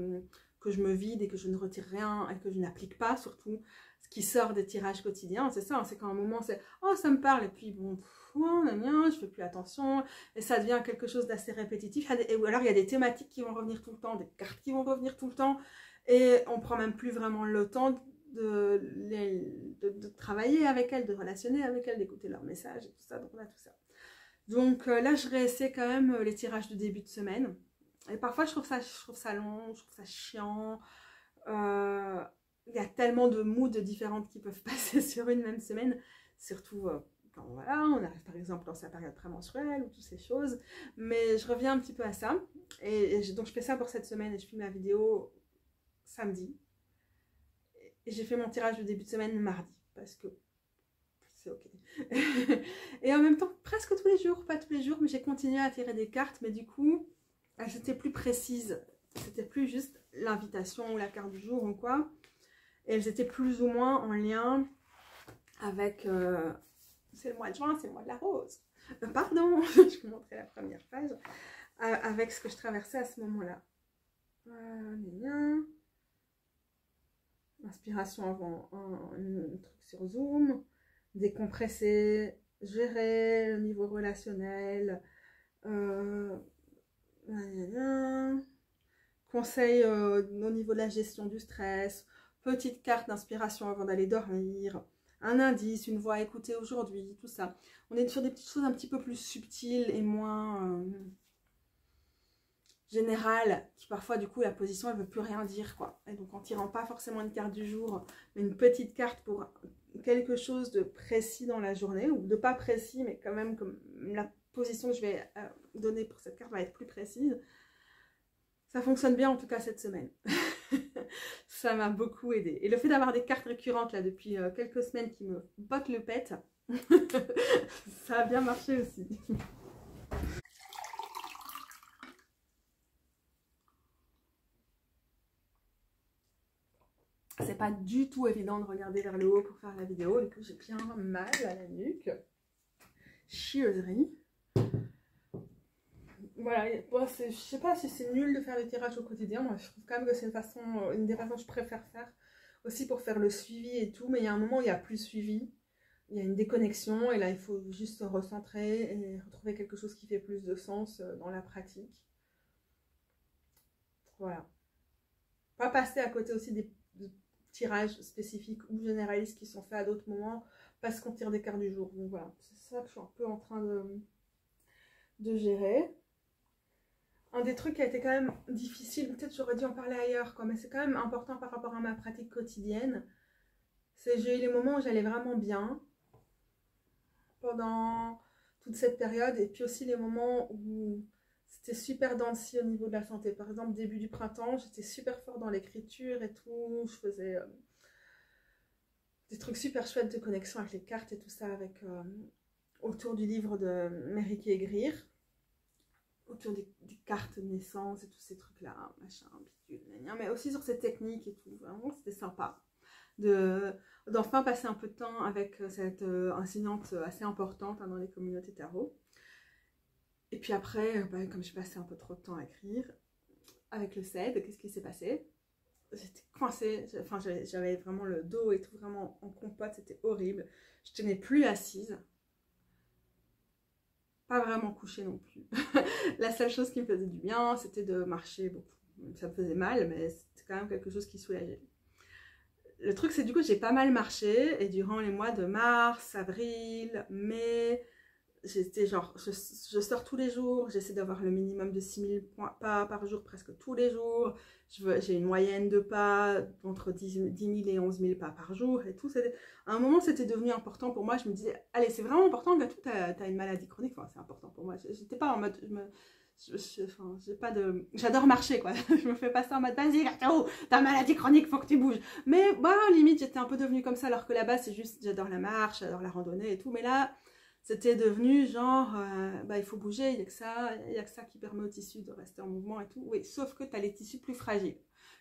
me vide et que je ne retire rien et que je n'applique pas, surtout ce qui sort des tirages quotidiens. C'est ça, c'est quand un moment, c'est « Oh, ça me parle » et puis bon... je fais plus attention et ça devient quelque chose d'assez répétitif. Ou alors il y a des thématiques qui vont revenir tout le temps, des cartes qui vont revenir tout le temps et on prend même plus vraiment le temps de travailler avec elles, de relationner avec elles, d'écouter leurs messages et tout ça. Donc on a tout ça. Donc là je réessaie quand même les tirages de début de semaine Et parfois je trouve ça long, je trouve ça chiant. Il y a tellement de moods différentes qui peuvent passer sur une même semaine, surtout quand voilà, on arrive par exemple dans sa période prémenstruelle ou toutes ces choses. Mais je reviens un petit peu à ça. Donc je fais ça pour cette semaine et je filme la vidéo samedi. Et j'ai fait mon tirage de début de semaine mardi parce que c'est ok. Et en même temps, presque tous les jours, pas tous les jours, mais j'ai continué à tirer des cartes, mais du coup, elles étaient plus précises. C'était plus juste l'invitation ou la carte du jour ou quoi. Et elles étaient plus ou moins en lien avec... c'est le mois de juin, c'est le mois de la rose. Pardon, je vous montrer la première page. Avec ce que je traversais à ce moment-là. Inspiration avant un truc sur Zoom. Décompresser, gérer le niveau relationnel. Conseil au niveau de la gestion du stress. Petite carte d'inspiration avant d'aller dormir. Un indice, une voix à écouter aujourd'hui, tout ça. On est sur des petites choses un petit peu plus subtiles et moins générales, qui parfois du coup la position elle veut plus rien dire quoi. Et donc en tirant pas forcément une carte du jour, mais une petite carte pour quelque chose de précis dans la journée, ou de pas précis, mais quand même comme la position que je vais donner pour cette carte va être plus précise. Ça fonctionne bien en tout cas cette semaine. Ça m'a beaucoup aidé. Et le fait d'avoir des cartes récurrentes là depuis quelques semaines qui me bottent le pet, ça a bien marché aussi. C'est pas du tout évident de regarder vers le haut pour faire la vidéo. Du coup, j'ai bien mal à la nuque. Chieusserie. Voilà, bon, je sais pas si c'est nul de faire des tirages au quotidien. Moi, je trouve quand même que c'est une des façons que je préfère faire. Aussi pour faire le suivi et tout. Mais il y a un moment où il n'y a plus suivi. Il y a une déconnexion. Et là, il faut juste se recentrer et retrouver quelque chose qui fait plus de sens dans la pratique. Voilà. Pas passer à côté aussi des tirages spécifiques ou généralistes qui sont faits à d'autres moments parce qu'on tire des cartes du jour. Donc voilà, c'est ça que je suis un peu en train de gérer. Un des trucs qui a été quand même difficile, peut-être j'aurais dû en parler ailleurs, quoi, mais c'est quand même important par rapport à ma pratique quotidienne. C'est j'ai eu les moments où j'allais vraiment bien pendant toute cette période, et puis aussi les moments où c'était super dents de scie au niveau de la santé. Par exemple, début du printemps, j'étais super fort dans l'écriture et tout. Je faisais des trucs super chouettes de connexion avec les cartes et tout ça, avec autour du livre de Mary Kay Greer, autour des cartes de naissance et tous ces trucs-là, machin, mais aussi sur ces techniques et tout. Vraiment, c'était sympa d'enfin passer un peu de temps avec cette enseignante assez importante dans les communautés tarot. Et puis après, comme j'ai passé un peu trop de temps à écrire, avec le CED, qu'est-ce qui s'est passé? J'étais coincée, enfin j'avais vraiment le dos et tout vraiment en compote, c'était horrible. Je tenais plus assise. Pas vraiment couchée non plus. La seule chose qui me faisait du bien, c'était de marcher beaucoup. Ça me faisait mal, mais c'était quand même quelque chose qui soulageait. Le truc, c'est du coup, j'ai pas mal marché, et durant les mois de mars, avril, mai, j'étais genre, je sors tous les jours, j'essaie d'avoir le minimum de 6000 pas par jour presque tous les jours. J'ai une moyenne de pas entre 10 000 et 11 000 pas par jour et tout. À un moment, c'était devenu important pour moi. Je me disais, allez, c'est vraiment important, Gatou, t'as une maladie chronique. Enfin, c'est important pour moi. J'étais pas en mode, j'ai pas de... J'adore marcher, quoi. Je me fais pas ça en mode, vas-y, Gatou, t'as une maladie chronique, faut que tu bouges. Mais, bah, limite, j'étais un peu devenue comme ça, alors que là-bas, c'est juste, j'adore la marche, j'adore la randonnée et tout. Mais là, c'était devenu genre, il faut bouger, il n'y a que ça qui permet au tissu de rester en mouvement et tout. Oui, sauf que tu as les tissus plus fragiles.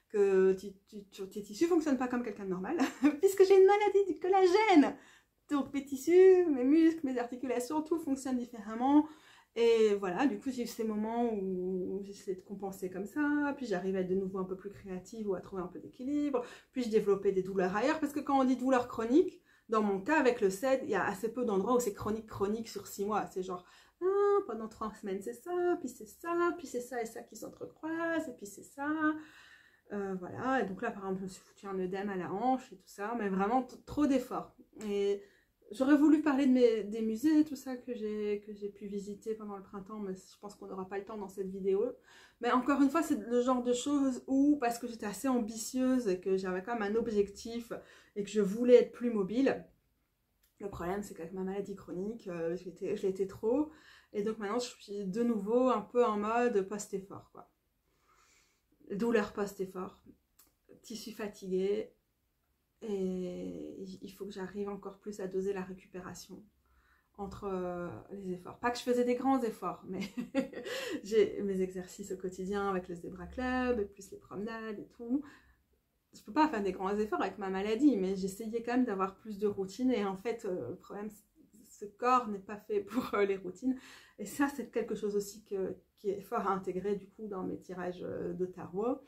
Que tes tissus ne fonctionnent pas comme quelqu'un de normal, puisque j'ai une maladie du collagène. Donc mes tissus, mes muscles, mes articulations, tout fonctionne différemment. Et voilà, du coup j'ai eu ces moments où j'essayais de compenser comme ça, puis j'arrivais à être de nouveau un peu plus créative ou à trouver un peu d'équilibre, puis je développais des douleurs ailleurs, parce que quand on dit douleur chronique, dans mon cas, avec le CED, il y a assez peu d'endroits où c'est chronique sur 6 mois. C'est genre, pendant 3 semaines, c'est ça, puis c'est ça et ça qui s'entrecroisent, et puis c'est ça. Voilà, et donc là, par exemple, je me suis foutu un œdème à la hanche et tout ça, mais vraiment trop d'efforts. Et j'aurais voulu parler de des musées, tout ça que j'ai pu visiter pendant le printemps, mais je pense qu'on n'aura pas le temps dans cette vidéo. Mais encore une fois, c'est le genre de choses où, parce que j'étais assez ambitieuse et que j'avais quand même un objectif et que je voulais être plus mobile, le problème c'est qu'avec ma maladie chronique, je l'étais trop. Et donc maintenant, je suis de nouveau un peu en mode post-effort, quoi. Douleur post-effort, tissu fatigué. Et il faut que j'arrive encore plus à doser la récupération entre les efforts. Pas que je faisais des grands efforts, mais j'ai mes exercices au quotidien avec le Zebra Club, et plus les promenades et tout. Je peux pas faire des grands efforts avec ma maladie, mais j'essayais quand même d'avoir plus de routine. Et en fait, le problème, ce corps n'est pas fait pour les routines. Et ça, c'est quelque chose aussi qui est fort à intégrer du coup dans mes tirages de tarot.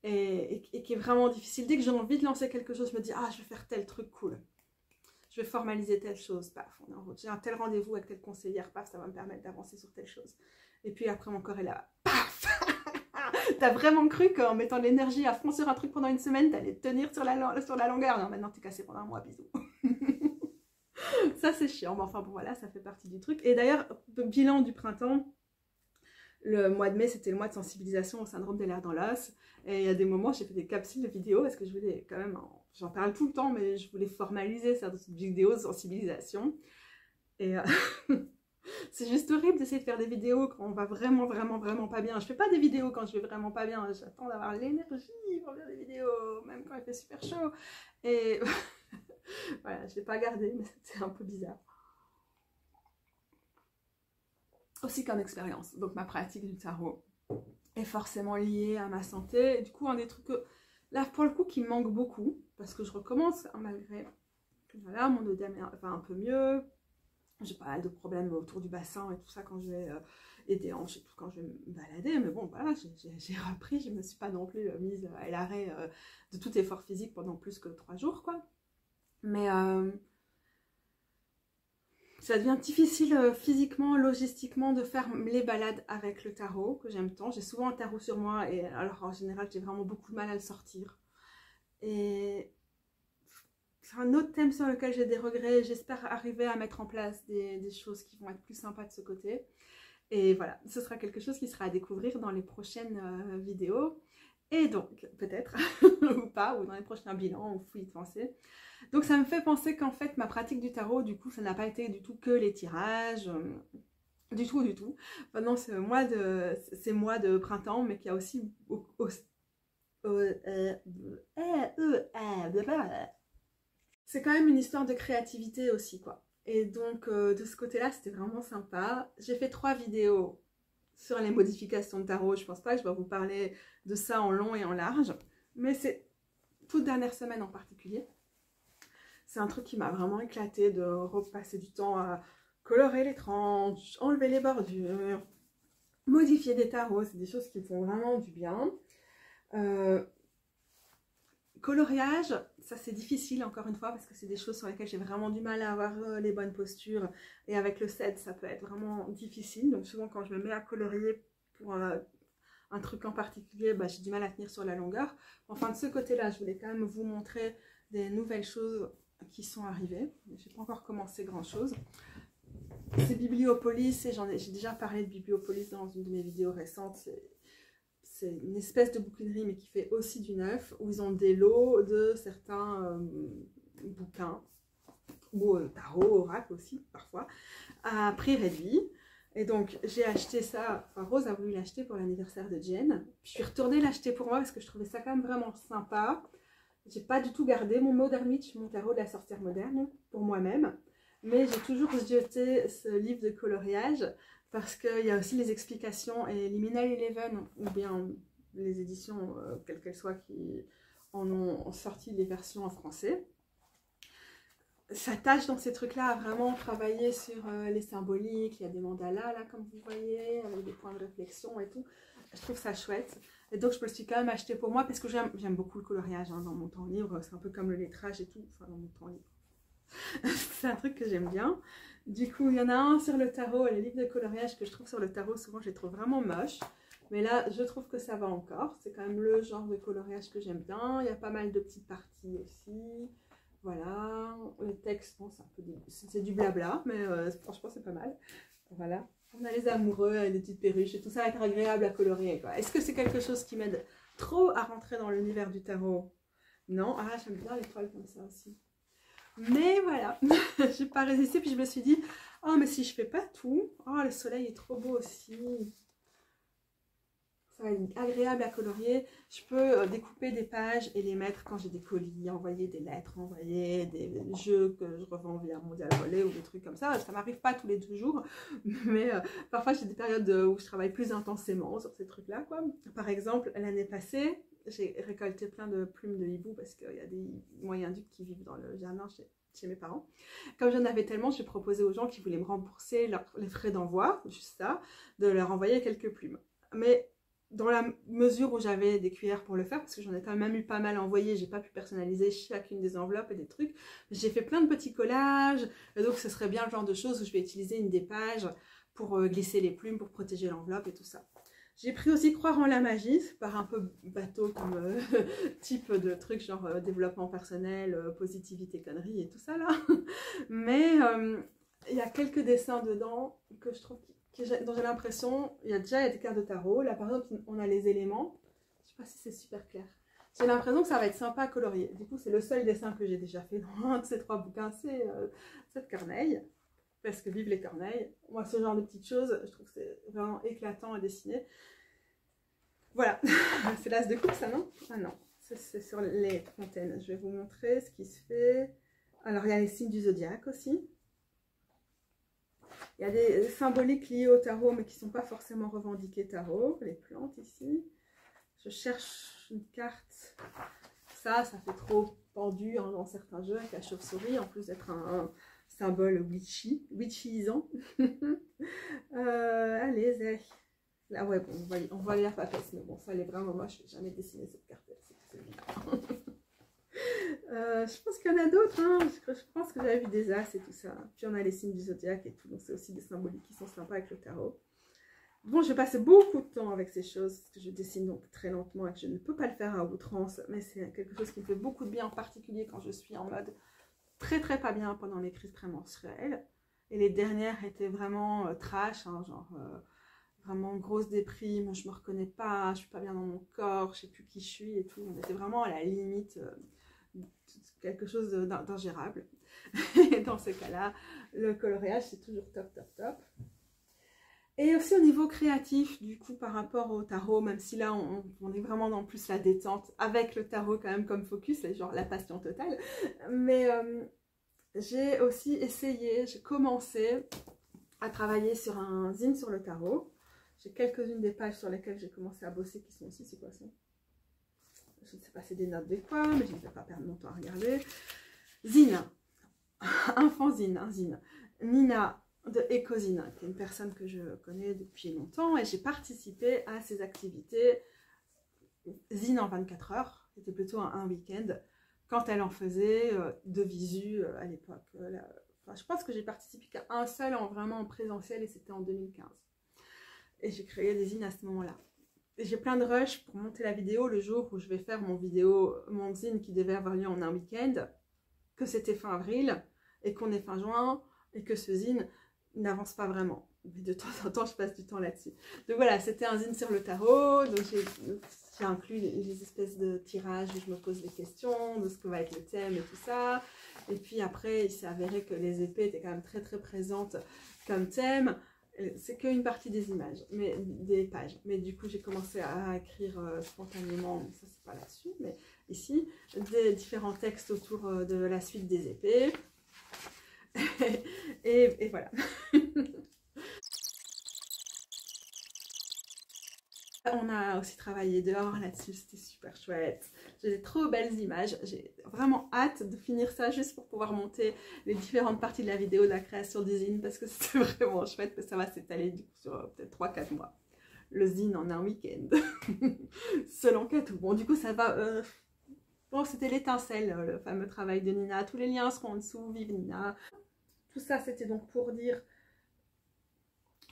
Et qui est vraiment difficile. Dès que j'ai envie de lancer quelque chose, je me dis, ah, je vais faire tel truc cool. Je vais formaliser telle chose, paf, on est en route. J'ai un tel rendez-vous avec telle conseillère, paf, ça va me permettre d'avancer sur telle chose. Et puis après, mon corps est là, paf. T'as vraiment cru qu'en mettant de l'énergie à fond sur un truc pendant une semaine, t'allais tenir sur la longueur. Non, maintenant t'es cassé pendant un mois, bisous. Ça, c'est chiant. Mais enfin, bon, voilà, ça fait partie du truc. Et d'ailleurs, le bilan du printemps, le mois de mai, c'était le mois de sensibilisation au syndrome des lèvres dans l'os. Et il y a des moments, j'ai fait des capsules de vidéos parce que je voulais quand même, j'en parle tout le temps, mais je voulais formaliser cette vidéo de sensibilisation. Et c'est juste horrible d'essayer de faire des vidéos quand on va vraiment pas bien. Je fais pas des vidéos quand je vais vraiment pas bien. J'attends d'avoir l'énergie pour faire des vidéos, même quand il fait super chaud. Et voilà, je l'ai pas gardé, mais c'est un peu bizarre. Aussi comme expérience. Donc ma pratique du tarot est forcément liée à ma santé. Et du coup, un des trucs que, là, pour le coup, qui me manque beaucoup, parce que je recommence, hein, malgré, voilà, mon œdème va un peu mieux. J'ai pas mal de problèmes autour du bassin et tout ça quand je vais, et des hanches et tout quand je vais me balader. Mais bon, voilà, j'ai repris. Je me suis pas non plus mise à l'arrêt de tout effort physique pendant plus que 3 jours, quoi. Mais ça devient difficile physiquement, logistiquement de faire les balades avec le tarot que j'aime tant. J'ai souvent un tarot sur moi et alors en général j'ai vraiment beaucoup de mal à le sortir. Et c'est un autre thème sur lequel j'ai des regrets. J'espère arriver à mettre en place des choses qui vont être plus sympas de ce côté. Et voilà, ce sera quelque chose qui sera à découvrir dans les prochaines vidéos. Et donc, peut-être, ou pas, ou dans les prochains bilans, ou fouilles de pensée. Donc ça me fait penser qu'en fait, ma pratique du tarot, du coup, ça n'a pas été du tout que les tirages, du tout. Pendant ce mois ces mois de printemps, mais qu'il y a aussi... c'est quand même une histoire de créativité aussi, quoi. Et donc, de ce côté-là, c'était vraiment sympa. J'ai fait 3 vidéos sur les modifications de tarot. Je pense pas que je vais vous parler de ça en long et en large, mais c'est toute dernière semaine en particulier. C'est un truc qui m'a vraiment éclaté de repasser du temps à colorer les tranches, enlever les bordures, modifier des tarots. C'est des choses qui me font vraiment du bien. Coloriage, ça c'est difficile encore une fois parce que c'est des choses sur lesquelles j'ai vraiment du mal à avoir les bonnes postures. Et avec le set, ça peut être vraiment difficile. Donc souvent quand je me mets à colorier pour un truc en particulier, bah, j'ai du mal à tenir sur la longueur. Enfin de ce côté-là, je voulais quand même vous montrer des nouvelles choses qui sont arrivées. J'ai pas encore commencé grand chose. C'est Bibliopolis et j'ai déjà parlé de Bibliopolis dans une de mes vidéos récentes. C'est une espèce de bouquinerie mais qui fait aussi du neuf où ils ont des lots de certains bouquins ou tarot, oracle aussi parfois à prix réduit. Et donc j'ai acheté ça, enfin Rose a voulu l'acheter pour l'anniversaire de Jen. Je suis retournée l'acheter pour moi parce que je trouvais ça quand même vraiment sympa. J'ai pas du tout gardé mon Modern Witch, mon tarot de la sorcière moderne, pour moi-même. Mais j'ai toujours jeté ce livre de coloriage parce qu'il y a aussi les explications et Liminal Eleven, ou bien les éditions, quelles qu'elles soient, qui en ont sorti les versions en français. S'attache dans ces trucs-là à vraiment travailler sur les symboliques. Il y a des mandalas là, comme vous voyez, avec des points de réflexion et tout. Je trouve ça chouette. Et donc je me le suis quand même acheté pour moi parce que j'aime beaucoup le coloriage hein, dans mon temps libre. C'est un peu comme le lettrage et tout. Enfin, dans mon temps libre. C'est un truc que j'aime bien. Du coup, il y en a un sur le tarot, les livres de coloriage que je trouve sur le tarot, souvent je les trouve vraiment moches. Mais là, je trouve que ça va encore. C'est quand même le genre de coloriage que j'aime bien. Il y a pas mal de petites parties aussi. Voilà, les textes, bon, c'est du blabla, mais franchement c'est pas mal. Voilà, on a les amoureux, les petites perruches et tout ça va être agréable à colorier. Est-ce que c'est quelque chose qui m'aide trop à rentrer dans l'univers du tarot? Non, ah j'aime bien les toiles comme ça aussi. Mais voilà, j'ai pas résisté, puis je me suis dit, oh mais si je fais pas tout, oh le soleil est trop beau aussi. Ça va être agréable à colorier. Je peux découper des pages et les mettre quand j'ai des colis, envoyer des lettres, envoyer des jeux que je revends via Mondial Relais ou des trucs comme ça. Ça m'arrive pas tous les 2 jours, mais parfois j'ai des périodes où je travaille plus intensément sur ces trucs-là, quoi. Par exemple, l'année passée, j'ai récolté plein de plumes de hibou parce qu'il y a des moyens ducs qui vivent dans le jardin chez mes parents. Comme j'en avais tellement, j'ai proposé aux gens qui voulaient me rembourser les frais d'envoi, juste ça, de leur envoyer quelques plumes. Mais dans la mesure où j'avais des cuillères pour le faire, parce que j'en ai quand même eu pas mal envoyé, j'ai pas pu personnaliser chacune des enveloppes et des trucs, j'ai fait plein de petits collages, et donc ce serait bien le genre de choses où je vais utiliser une des pages pour glisser les plumes, pour protéger l'enveloppe et tout ça. J'ai pris aussi croire en la magie, par un peu bateau comme type de truc genre développement personnel, positivité, conneries et tout ça là. Mais il y a quelques dessins dedans que je trouve dont j'ai l'impression, il y a des cartes de tarot. Là par exemple on a les éléments, je sais pas si c'est super clair. J'ai l'impression que ça va être sympa à colorier. Du coup c'est le seul dessin que j'ai déjà fait dans un de ces 3 bouquins, c'est cette corneille. Parce que vive les corneilles. Moi ce genre de petites choses, je trouve que c'est vraiment éclatant à dessiner. Voilà, c'est l'as de coupe ça non? Ah non, c'est sur les fontaines. Je vais vous montrer ce qui se fait. Alors il y a les signes du zodiaque aussi. Il y a des symboliques liées au tarot, mais qui ne sont pas forcément revendiquées tarot. Les plantes ici. Je cherche une carte. Ça fait trop pendu hein, dans certains jeux avec la chauve-souris, en plus d'être un symbole witchisant. Allez, là ouais, bon, on voit la papesse, mais bon, ça elle est vraiment moche. Je vais jamais dessiner cette carte. C'est évident. Je pense qu'il y en a d'autres, hein. Je pense que j'avais vu des as et tout ça. Puis on a les signes du zodiaque et tout, donc c'est aussi des symboliques qui sont sympas avec le tarot. Bon, je vais passer beaucoup de temps avec ces choses, parce que je dessine donc très lentement et que je ne peux pas le faire à outrance, mais c'est quelque chose qui me fait beaucoup de bien, en particulier quand je suis en mode très pas bien pendant mes crises prémenstruelles. Et les dernières étaient vraiment trash, hein, genre vraiment grosse déprime, je me reconnais pas, je suis pas bien dans mon corps, je sais plus qui je suis et tout. On était vraiment à la limite quelque chose d'ingérable. Et dans ce cas-là, le coloriage c'est toujours top. Et aussi au niveau créatif, du coup, par rapport au tarot, même si là, on est vraiment dans plus la détente, avec le tarot quand même comme focus, genre la passion totale. Mais j'ai aussi essayé, j'ai commencé à travailler sur un zine sur le tarot. J'ai quelques-unes des pages sur lesquelles j'ai commencé à bosser qui sont ici, c'est quoi ça? Je ne sais pas, c'est des notes de quoi, mais je ne vais pas perdre mon temps à regarder. Zine, un fanzine, un zine. Nina de Ecozine, qui est une personne que je connais depuis longtemps, et j'ai participé à ses activités zine en 24 heures, c'était plutôt un week-end, quand elle en faisait de visu à l'époque. Enfin, je pense que j'ai participé qu'à un seul vraiment en présentiel, et c'était en 2015. Et j'ai créé des zines à ce moment-là. J'ai plein de rush pour monter la vidéo le jour où je vais faire mon zine qui devait avoir lieu en un week-end, que c'était fin avril, et qu'on est fin juin, et que ce zine n'avance pas vraiment. Mais de temps en temps, je passe du temps là-dessus. Donc voilà, c'était un zine sur le tarot. Donc j'ai inclus les espèces de tirages où je me pose des questions, de ce que va être le thème et tout ça. Et puis après, il s'est avéré que les épées étaient quand même très présentes comme thème. C'est qu'une partie des images, mais des pages. Mais du coup, j'ai commencé à écrire spontanément, mais ça c'est pas là-dessus, mais ici, des différents textes autour de la suite des épées. et voilà. On a aussi travaillé dehors là-dessus, c'était super chouette. J'ai des trop belles images. J'ai vraiment hâte de finir ça juste pour pouvoir monter les différentes parties de la vidéo de la création du zine parce que c'était vraiment chouette, mais ça va s'étaler du coup sur peut-être 3-4 mois. Le zine en un week-end. Selon Katou. Bon, du coup, ça va. Bon, c'était l'étincelle, le fameux travail de Nina. Tous les liens seront en dessous. Vive Nina. Tout ça, c'était donc pour dire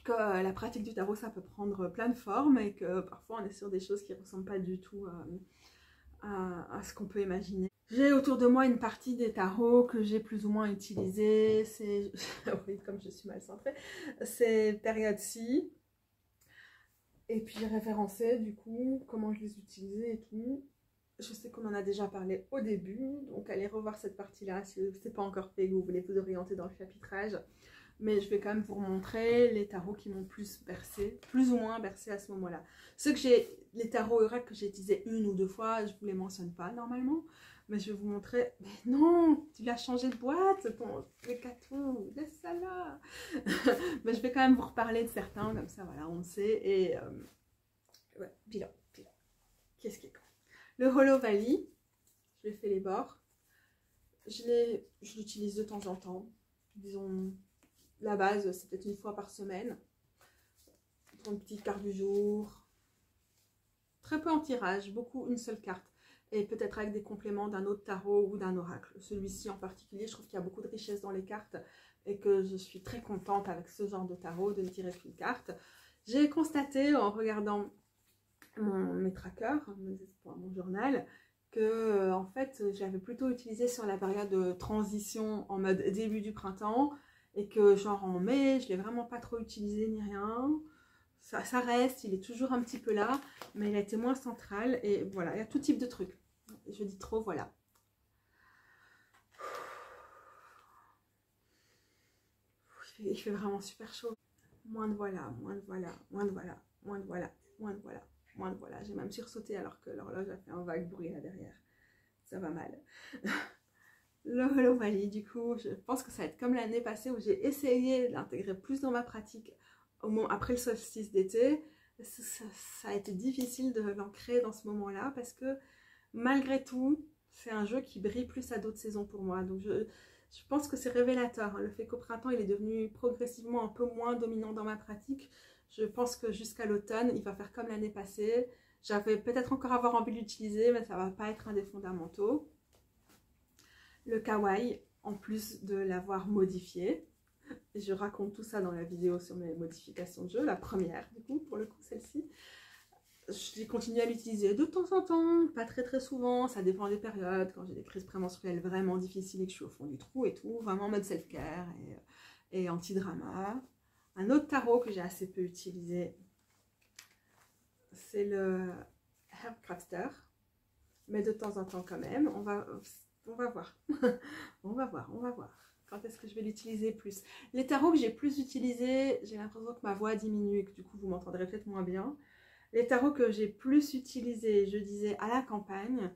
que la pratique du tarot, ça peut prendre plein de formes et que parfois on est sur des choses qui ne ressemblent pas du tout à ce qu'on peut imaginer. J'ai autour de moi une partie des tarots que j'ai plus ou moins utilisés. C'est, oui, comme je suis mal centrée, ces périodes-ci. Et puis j'ai référencé du coup comment je les utilisais et tout. Je sais qu'on en a déjà parlé au début, donc allez revoir cette partie-là si ce n'est pas encore fait, que vous voulez vous orienter dans le chapitrage. Mais je vais quand même vous montrer les tarots qui m'ont plus bercé, plus ou moins bercé à ce moment-là. Les tarots oracle que j'ai utilisés une ou deux fois, je ne vous les mentionne pas normalement. Mais je vais vous montrer. Mais non, tu l'as changé de boîte, ton Catou, laisse ça là. Mais je vais quand même vous reparler de certains, comme ça, voilà, on sait. Et ouais, bilan. Qu'est-ce qui est quand le Hollow Valley, je lui ai fait les bords. Je l'utilise de temps en temps. Disons, la base, c'est peut-être une fois par semaine. Pour une petite carte du jour. Très peu en tirage, beaucoup une seule carte. Et peut-être avec des compléments d'un autre tarot ou d'un oracle. Celui-ci en particulier, je trouve qu'il y a beaucoup de richesse dans les cartes et que je suis très contente avec ce genre de tarot de ne tirer qu'une carte. J'ai constaté en regardant mes trackers, mon journal, que en fait j'avais plutôt utilisé sur la période de transition en mode début du printemps et que genre en mai, je l'ai vraiment pas trop utilisé ni rien. Ça reste, il est toujours un petit peu là, mais il a été moins central et voilà, il y a tout type de trucs. Je dis trop, voilà. Il fait vraiment super chaud. Moins de voilà, moins de voilà, moins de voilà, moins de voilà, moins de voilà, moins de voilà. J'ai même sursauté alors que l'horloge a fait un vague bruit là derrière. Ça va mal. Le Hollow Valley, du coup, je pense que ça va être comme l'année passée où j'ai essayé de l'intégrer plus dans ma pratique après le solstice d'été. Ça a été difficile de l'ancrer dans ce moment-là parce que malgré tout, c'est un jeu qui brille plus à d'autres saisons pour moi. Donc je pense que c'est révélateur. Le fait qu'au printemps, il est devenu progressivement un peu moins dominant dans ma pratique. Je pense que jusqu'à l'automne, il va faire comme l'année passée. J'avais peut-être encore avoir envie de l'utiliser, mais ça ne va pas être un des fondamentaux. Le kawaii, en plus de l'avoir modifié. Je raconte tout ça dans la vidéo sur mes modifications de jeu, la première du coup, pour le coup celle-ci. Je continue à l'utiliser de temps en temps, pas très souvent, ça dépend des périodes, quand j'ai des crises prémenstruelles vraiment difficiles et que je suis au fond du trou et tout, vraiment en mode self-care et anti-drama. Un autre tarot que j'ai assez peu utilisé, c'est le Herbcrafter, mais de temps en temps quand même, on va voir, on va voir. Quand est-ce que je vais l'utiliser plus? Les tarots que j'ai plus utilisés, j'ai l'impression que ma voix diminue et que du coup vous m'entendrez peut-être moins bien. Les tarots que j'ai plus utilisés, je disais à la campagne.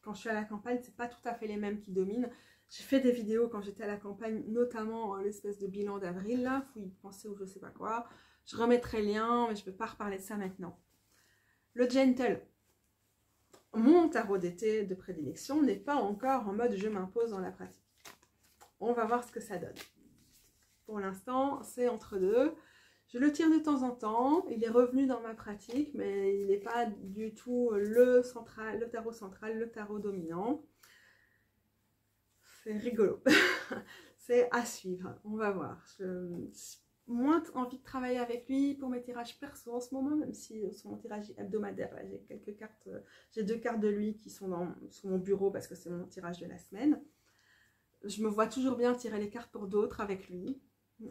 Quand je suis à la campagne, c'est pas tout à fait les mêmes qui dominent. J'ai fait des vidéos quand j'étais à la campagne, notamment l'espèce de bilan d'avril là, faut y penser ou je sais pas quoi. Je remettrai le lien, mais je ne peux pas reparler de ça maintenant. Le Gentle, mon tarot d'été de prédilection, n'est pas encore en mode je m'impose dans la pratique. On va voir ce que ça donne. Pour l'instant, c'est entre deux. Je le tire de temps en temps, il est revenu dans ma pratique, mais il n'est pas du tout le tarot central, le tarot dominant. C'est rigolo. C'est à suivre, on va voir. J'ai moins envie de travailler avec lui pour mes tirages perso en ce moment, même si sur mon tirage hebdomadaire, j'ai quelques cartes, j'ai 2 cartes de lui qui sont sur mon bureau parce que c'est mon tirage de la semaine. Je me vois toujours bien tirer les cartes pour d'autres avec lui.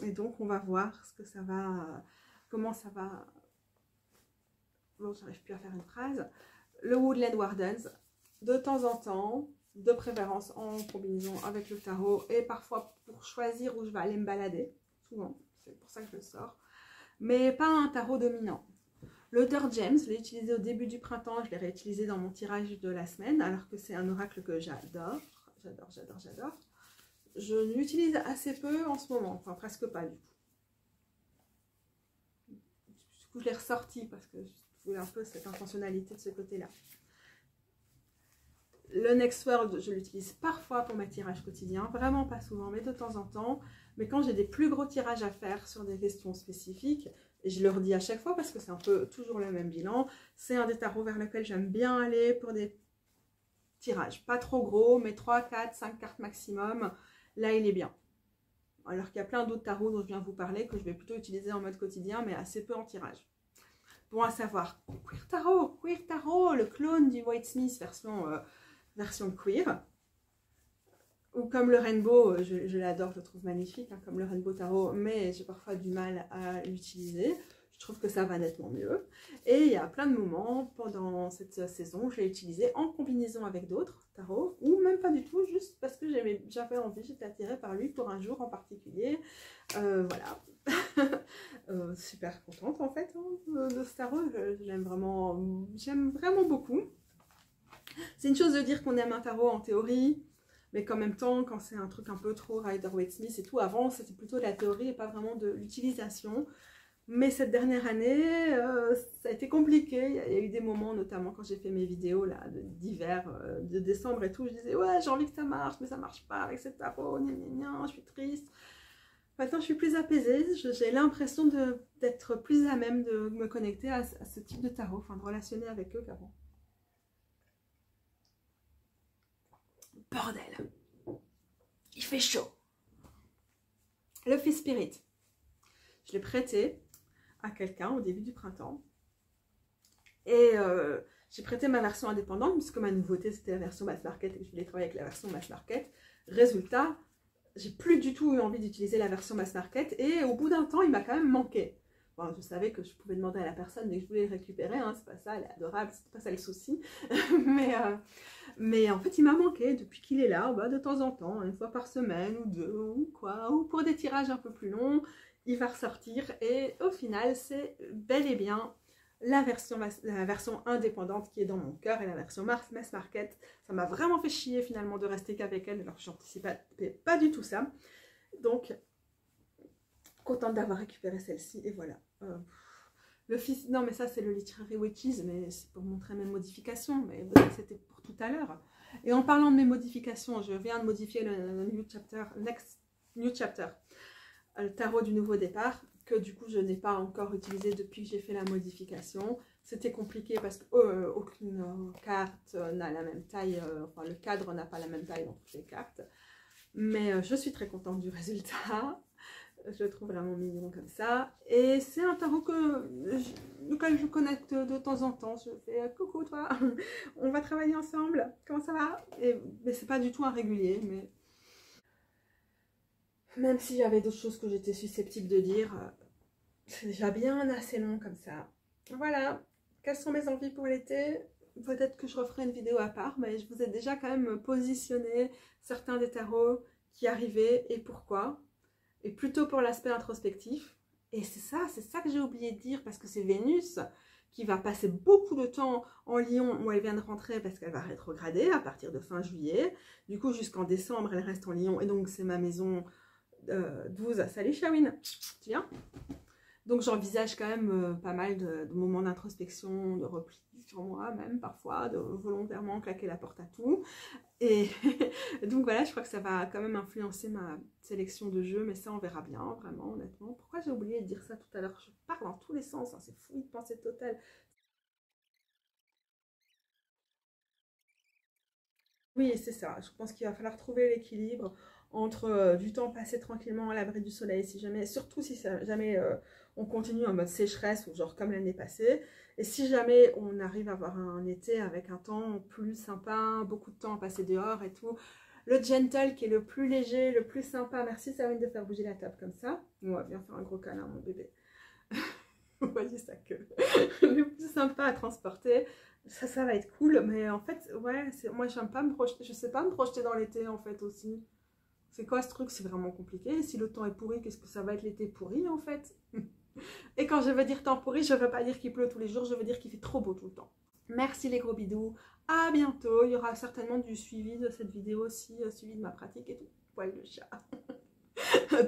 Et donc, on va voir ce que ça va, comment ça va. Bon, j'arrive plus à faire une phrase. Le Woodland Wardens, de temps en temps, de préférence en combinaison avec le tarot et parfois pour choisir où je vais aller me balader. Souvent, c'est pour ça que je le sors. Mais pas un tarot dominant. Le Dirt James, je l'ai utilisé au début du printemps, je l'ai réutilisé dans mon tirage de la semaine, alors que c'est un oracle que j'adore. J'adore. Je l'utilise assez peu en ce moment, enfin presque pas du tout. Du coup, je l'ai ressorti parce que je voulais un peu cette intentionnalité de ce côté-là. Le Next World, je l'utilise parfois pour mes tirages quotidiens, vraiment pas souvent, mais de temps en temps. Mais quand j'ai des plus gros tirages à faire sur des questions spécifiques, et je le redis à chaque fois parce que c'est un peu toujours le même bilan, c'est un des tarots vers lequel j'aime bien aller pour des tirages. Pas trop gros, mais 3, 4, 5 cartes maximum. Là, il est bien. Alors qu'il y a plein d'autres tarots dont je viens vous parler que je vais plutôt utiliser en mode quotidien, mais assez peu en tirage. Bon à savoir, Queer Tarot, le clone du White Smith version queer. Ou comme le Rainbow, je l'adore, je le trouve magnifique, hein, comme le Rainbow Tarot, mais j'ai parfois du mal à l'utiliser. Je trouve que ça va nettement mieux. Et il y a plein de moments pendant cette saison, je l'ai utilisé en combinaison avec d'autres tarots, ou même pas du tout, juste parce que j'avais envie, j'étais attirée par lui pour un jour en particulier. Voilà. Super contente en fait hein, de ce tarot, j'aime vraiment beaucoup. C'est une chose de dire qu'on aime un tarot en théorie, mais qu'en même temps, quand c'est un truc un peu trop Rider-Waite-Smith et tout, avant c'était plutôt de la théorie et pas vraiment de l'utilisation. Mais cette dernière année, ça a été compliqué. Il y a eu des moments, notamment quand j'ai fait mes vidéos d'hiver, de décembre et tout, je disais ouais j'ai envie que ça marche, mais ça marche pas avec cette tarot, je suis triste. Maintenant je suis plus apaisée, j'ai l'impression d'être plus à même de me connecter à ce type de tarot, enfin de relationner avec eux qu'avant. Bordel, il fait chaud. Le Fist Spirit, je l'ai prêté à quelqu'un au début du printemps et j'ai prêté ma version indépendante puisque ma nouveauté c'était la version mass market et que je voulais travailler avec la version mass market. Résultat, j'ai plus du tout eu envie d'utiliser la version mass market et au bout d'un temps il m'a quand même manqué. Bon, je savais que je pouvais demander à la personne dès que je voulais le récupérer, hein, c'est pas ça, elle est adorable, c'est pas ça le souci. mais en fait il m'a manqué depuis qu'il est là, bah, de temps en temps, une fois par semaine ou deux ou quoi, ou pour des tirages un peu plus longs. Il va ressortir et au final c'est bel et bien la version indépendante qui est dans mon cœur et la version mass market. Ça m'a vraiment fait chier finalement de rester qu'avec elle alors que j'anticipais pas du tout ça. Donc contente d'avoir récupéré celle-ci et voilà. Non mais ça c'est le Literary Witches, mais c'est pour montrer mes modifications, mais c'était pour tout à l'heure. Et en parlant de mes modifications, je viens de modifier le New Chapter. Le tarot du nouveau départ, que du coup je n'ai pas encore utilisé depuis que j'ai fait la modification. C'était compliqué parce qu'aucune carte n'a la même taille, enfin le cadre n'a pas la même taille dans toutes les cartes. Mais je suis très contente du résultat. Je le trouve vraiment mignon comme ça. Et c'est un tarot auquel je connecte de temps en temps. Je fais coucou toi, on va travailler ensemble, comment ça va? Mais c'est pas du tout un régulier, mais... Même s'il y avait d'autres choses que j'étais susceptible de dire, c'est déjà bien assez long comme ça. Voilà, quelles sont mes envies pour l'été? Peut-être que je referai une vidéo à part, mais je vous ai déjà quand même positionné certains des tarots qui arrivaient et pourquoi. Et plutôt pour l'aspect introspectif. Et c'est ça que j'ai oublié de dire parce que c'est Vénus qui va passer beaucoup de temps en Lion où elle vient de rentrer parce qu'elle va rétrograder à partir de fin juillet. Du coup, jusqu'en décembre, elle reste en Lion et donc c'est ma maison 12. Salut Shawin, tu viens? Donc j'envisage quand même pas mal de moments d'introspection, de repli sur moi même parfois, de volontairement claquer la porte à tout. Et donc voilà, je crois que ça va quand même influencer ma sélection de jeux, mais ça on verra bien, vraiment, honnêtement. Pourquoi j'ai oublié de dire ça tout à l'heure? Je pars dans tous les sens, hein, c'est fou de pensée totale. Oui, c'est ça. Je pense qu'il va falloir trouver l'équilibre entre du temps passé tranquillement à l'abri du soleil, si jamais, surtout si jamais on continue en mode sécheresse ou genre comme l'année passée, et si jamais on arrive à avoir un été avec un temps plus sympa, beaucoup de temps à passer dehors et tout, le gentle qui est le plus léger, le plus sympa. Merci Sarine de faire bouger la table comme ça. On va bien faire un gros câlin mon bébé. Vous voyez ça que le plus sympa à transporter. Ça va être cool, mais en fait, ouais, moi j'aime pas me projeter, je sais pas me projeter dans l'été en fait aussi. C'est quoi ce truc? C'est vraiment compliqué. Si le temps est pourri, qu'est-ce que ça va être l'été pourri en fait? Et quand je veux dire temps pourri, je veux pas dire qu'il pleut tous les jours, je veux dire qu'il fait trop beau tout le temps. Merci les gros bidous, à bientôt. Il y aura certainement du suivi de cette vidéo aussi, suivi de ma pratique et tout. Poil de chat.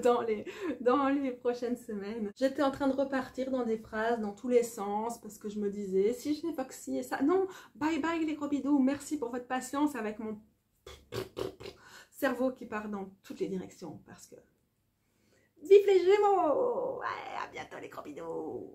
dans les prochaines semaines. J'étais en train de repartir dans des phrases dans tous les sens parce que je me disais si je n'évoque ci et ça. Non, bye bye les gros bidous, merci pour votre patience avec mon cerveau qui part dans toutes les directions parce que vive les Gémeaux! Ouais, à bientôt les gros bidous!